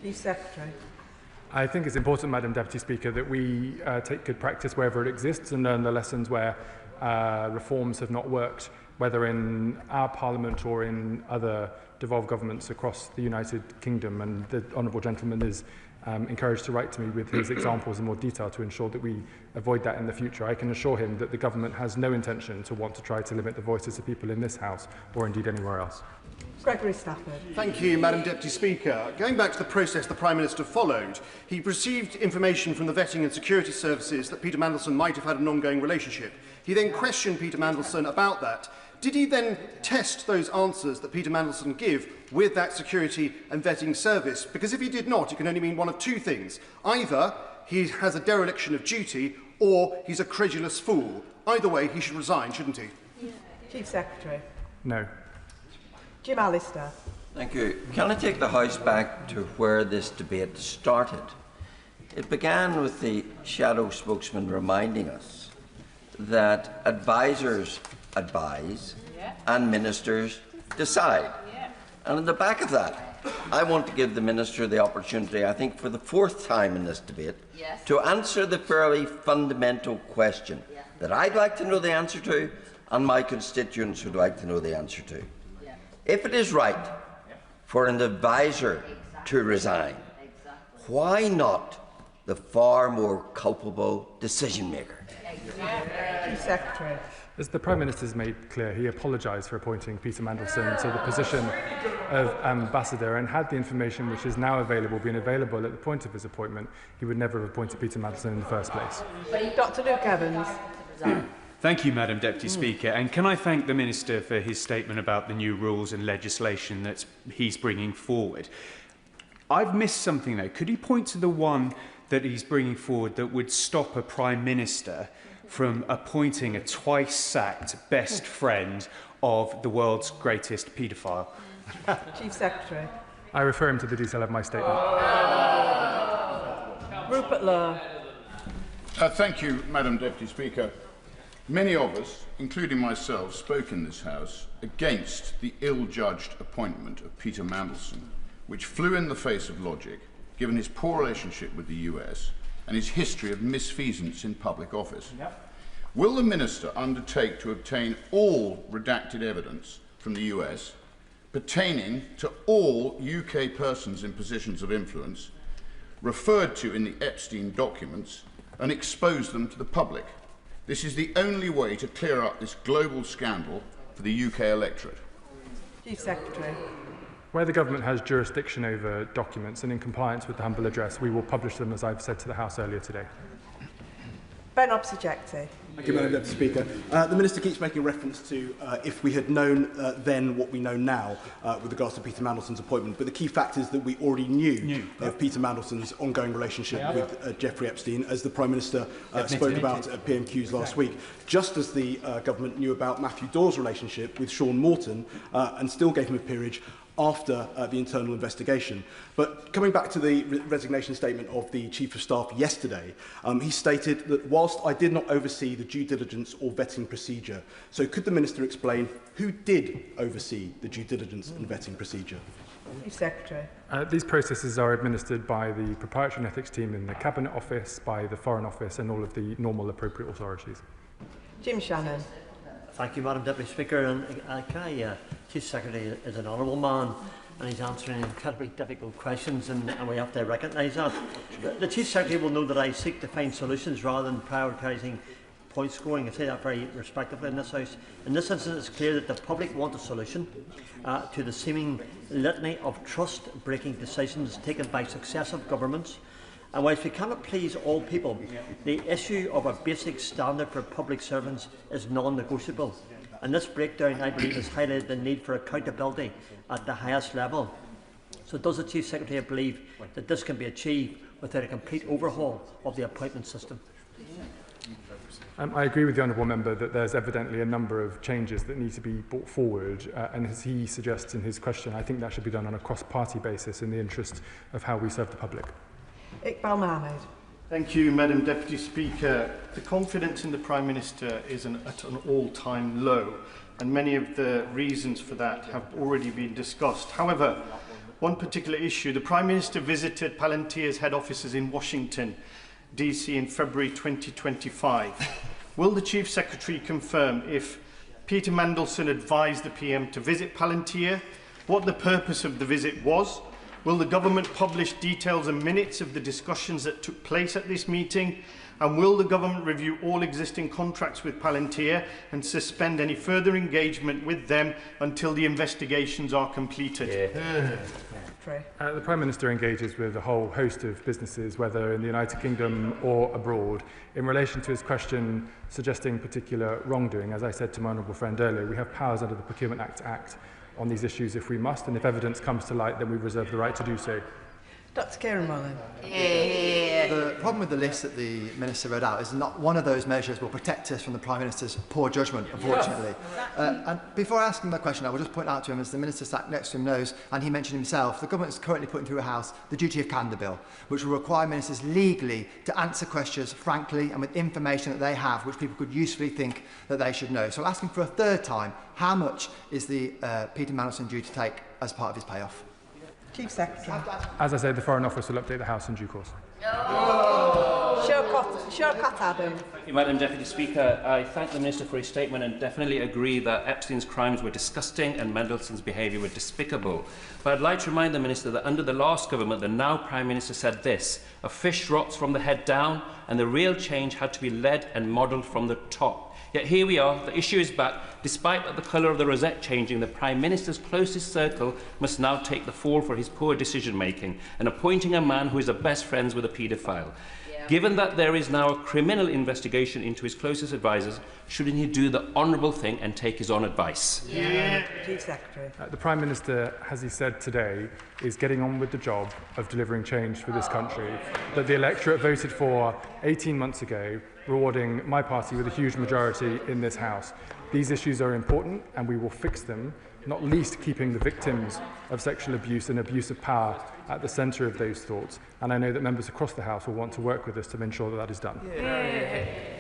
Chief Secretary. I think it's important, Madam Deputy Speaker, that we take good practice wherever it exists and learn the lessons where reforms have not worked, whether in our Parliament or in other devolved governments across the United Kingdom. And the honourable gentleman is encouraged to write to me with his examples in more detail to ensure that we avoid that in the future. I can assure him that the government has no intention to want to try to limit the voices of people in this House or indeed anywhere else. Gregory Stafford. Thank you, Madam Deputy Speaker. Going back to the process the Prime Minister followed, he received information from the vetting and security services that Peter Mandelson might have had an ongoing relationship. He then questioned Peter Mandelson about that. Did he then test those answers that Peter Mandelson gave with that security and vetting service? Because if he did not, it can only mean one of two things. Either he has a dereliction of duty or he's a credulous fool. Either way, he should resign, shouldn't he? Chief Secretary. No. Jim Allister. Thank you. Can I take the House back to where this debate started? It began with the shadow spokesman reminding us that advisers advise and ministers decide. And in the back of that, I want to give the Minister the opportunity, I think for the fourth time in this debate, to answer the fairly fundamental question that I'd like to know the answer to and my constituents would like to know the answer to. If it is right for an advisor to resign, why not the far more culpable decision maker? Chief Secretary. As the Prime Minister has made clear, he apologised for appointing Peter Mandelson to the position of Ambassador, and had the information which is now available been available at the point of his appointment, he would never have appointed Peter Mandelson in the first place. Dr Luke Evans. Thank you, Madam Deputy Speaker. And can I thank the Minister for his statement about the new rules and legislation that he's bringing forward. I've missed something, though. Could he point to the one that he's bringing forward that would stop a Prime Minister from appointing a twice-sacked best friend of the world's greatest paedophile? Chief Secretary. I refer him to the detail of my statement. Rupert Lowe. Thank you, Madam Deputy Speaker. Many of us, including myself, spoke in this House against the ill-judged appointment of Peter Mandelson, which flew in the face of logic, given his poor relationship with the US and his history of misfeasance in public office. Will the Minister undertake to obtain all redacted evidence from the US pertaining to all UK persons in positions of influence referred to in the Epstein documents and expose them to the public? This is the only way to clear up this global scandal for the UK electorate. Chief Secretary. Where the government has jurisdiction over documents and in compliance with the humble address, we will publish them, as I've said to the House earlier today. Ben Obsojecti. Thank you, Madam Deputy Speaker. The Minister keeps making reference to if we had known then what we know now with regards to Peter Mandelson's appointment. But the key fact is that we already knew of Peter Mandelson's ongoing relationship with Jeffrey Epstein, as the Prime Minister spoke about at PMQs last week, just as the government knew about Matthew Dawes' relationship with Sean Morton and still gave him a peerage after the internal investigation. But coming back to the resignation statement of the Chief of Staff yesterday, he stated that whilst I did not oversee the due diligence or vetting procedure, so could the Minister explain who did oversee the due diligence and vetting procedure? Chief Secretary. These processes are administered by the Proprietary and Ethics team in the Cabinet Office, by the Foreign Office and all of the normal appropriate authorities. Jim Shannon. Thank you, Madam Deputy Speaker. And Chief Secretary is an honourable man, and he's answering incredibly difficult questions, and we have to recognise that. The Chief Secretary will know that I seek to find solutions rather than prioritising point scoring. I say that very respectfully in this House. In this instance, it's clear that the public want a solution to the seeming litany of trust-breaking decisions taken by successive governments. And whilst we cannot please all people, the issue of a basic standard for public servants is non-negotiable. And this breakdown, I believe, has highlighted the need for accountability at the highest level. So does the Chief Secretary believe that this can be achieved without a complete overhaul of the appointment system? I agree with the Honourable Member that there's evidently a number of changes that need to be brought forward, and as he suggests in his question, I think that should be done on a cross-party basis in the interest of how we serve the public. Iqbal Mahmood. Thank you, Madam Deputy Speaker. The confidence in the Prime Minister is at an all-time low, and many of the reasons for that have already been discussed. However, one particular issue, the Prime Minister visited Palantir's head offices in Washington, DC in February 2025. Will the Chief Secretary confirm if Peter Mandelson advised the PM to visit Palantir, what the purpose of the visit was? Will the government publish details and minutes of the discussions that took place at this meeting? And will the government review all existing contracts with Palantir and suspend any further engagement with them until the investigations are completed? The Prime Minister engages with a whole host of businesses, whether in the United Kingdom or abroad. In relation to his question suggesting particular wrongdoing, as I said to my honourable friend earlier, we have powers under the Procurement Act on these issues if we must, and if evidence comes to light, then we reserve the right to do so. Dr. Kieran Mullen. The problem with the list that the Minister read out is not one of those measures will protect us from the Prime Minister's poor judgment, unfortunately. And before I ask him the question, I will just point out to him, as the Minister sat next to him knows, and he mentioned himself, the government is currently putting through a House the Duty of Candour Bill, which will require ministers legally to answer questions frankly and with information that they have, which people could usefully think that they should know. So I'll ask him for a third time, how much is the Peter Mandelson due to take as part of his payoff? Chief Secretary. As I say, the Foreign Office will update the House in due course. Showkat Adam. Thank you, Madam Deputy Speaker. I thank the Minister for his statement and definitely agree that Epstein's crimes were disgusting and Mandelson's behaviour was despicable. But I'd like to remind the Minister that under the last government, the now Prime Minister said this: a fish rots from the head down, and the real change had to be led and modelled from the top. Yet here we are, the issue is back. Despite the colour of the rosette changing, the Prime Minister's closest circle must now take the fall for his poor decision-making and appointing a man who is the best friends with a paedophile. Given that there is now a criminal investigation into his closest advisers, shouldn't he do the honourable thing and take his own advice? Chief Secretary. The Prime Minister, as he said today, is getting on with the job of delivering change for this country that the electorate voted for 18 months ago, rewarding my party with a huge majority in this House. These issues are important and we will fix them, not least keeping the victims of sexual abuse and abuse of power at the centre of those thoughts. And I know that members across the House will want to work with us to ensure that that is done.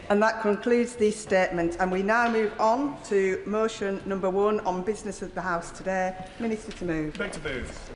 And that concludes the statement. And we now move on to motion number 1 on business of the House today. Minister to move. Back to move.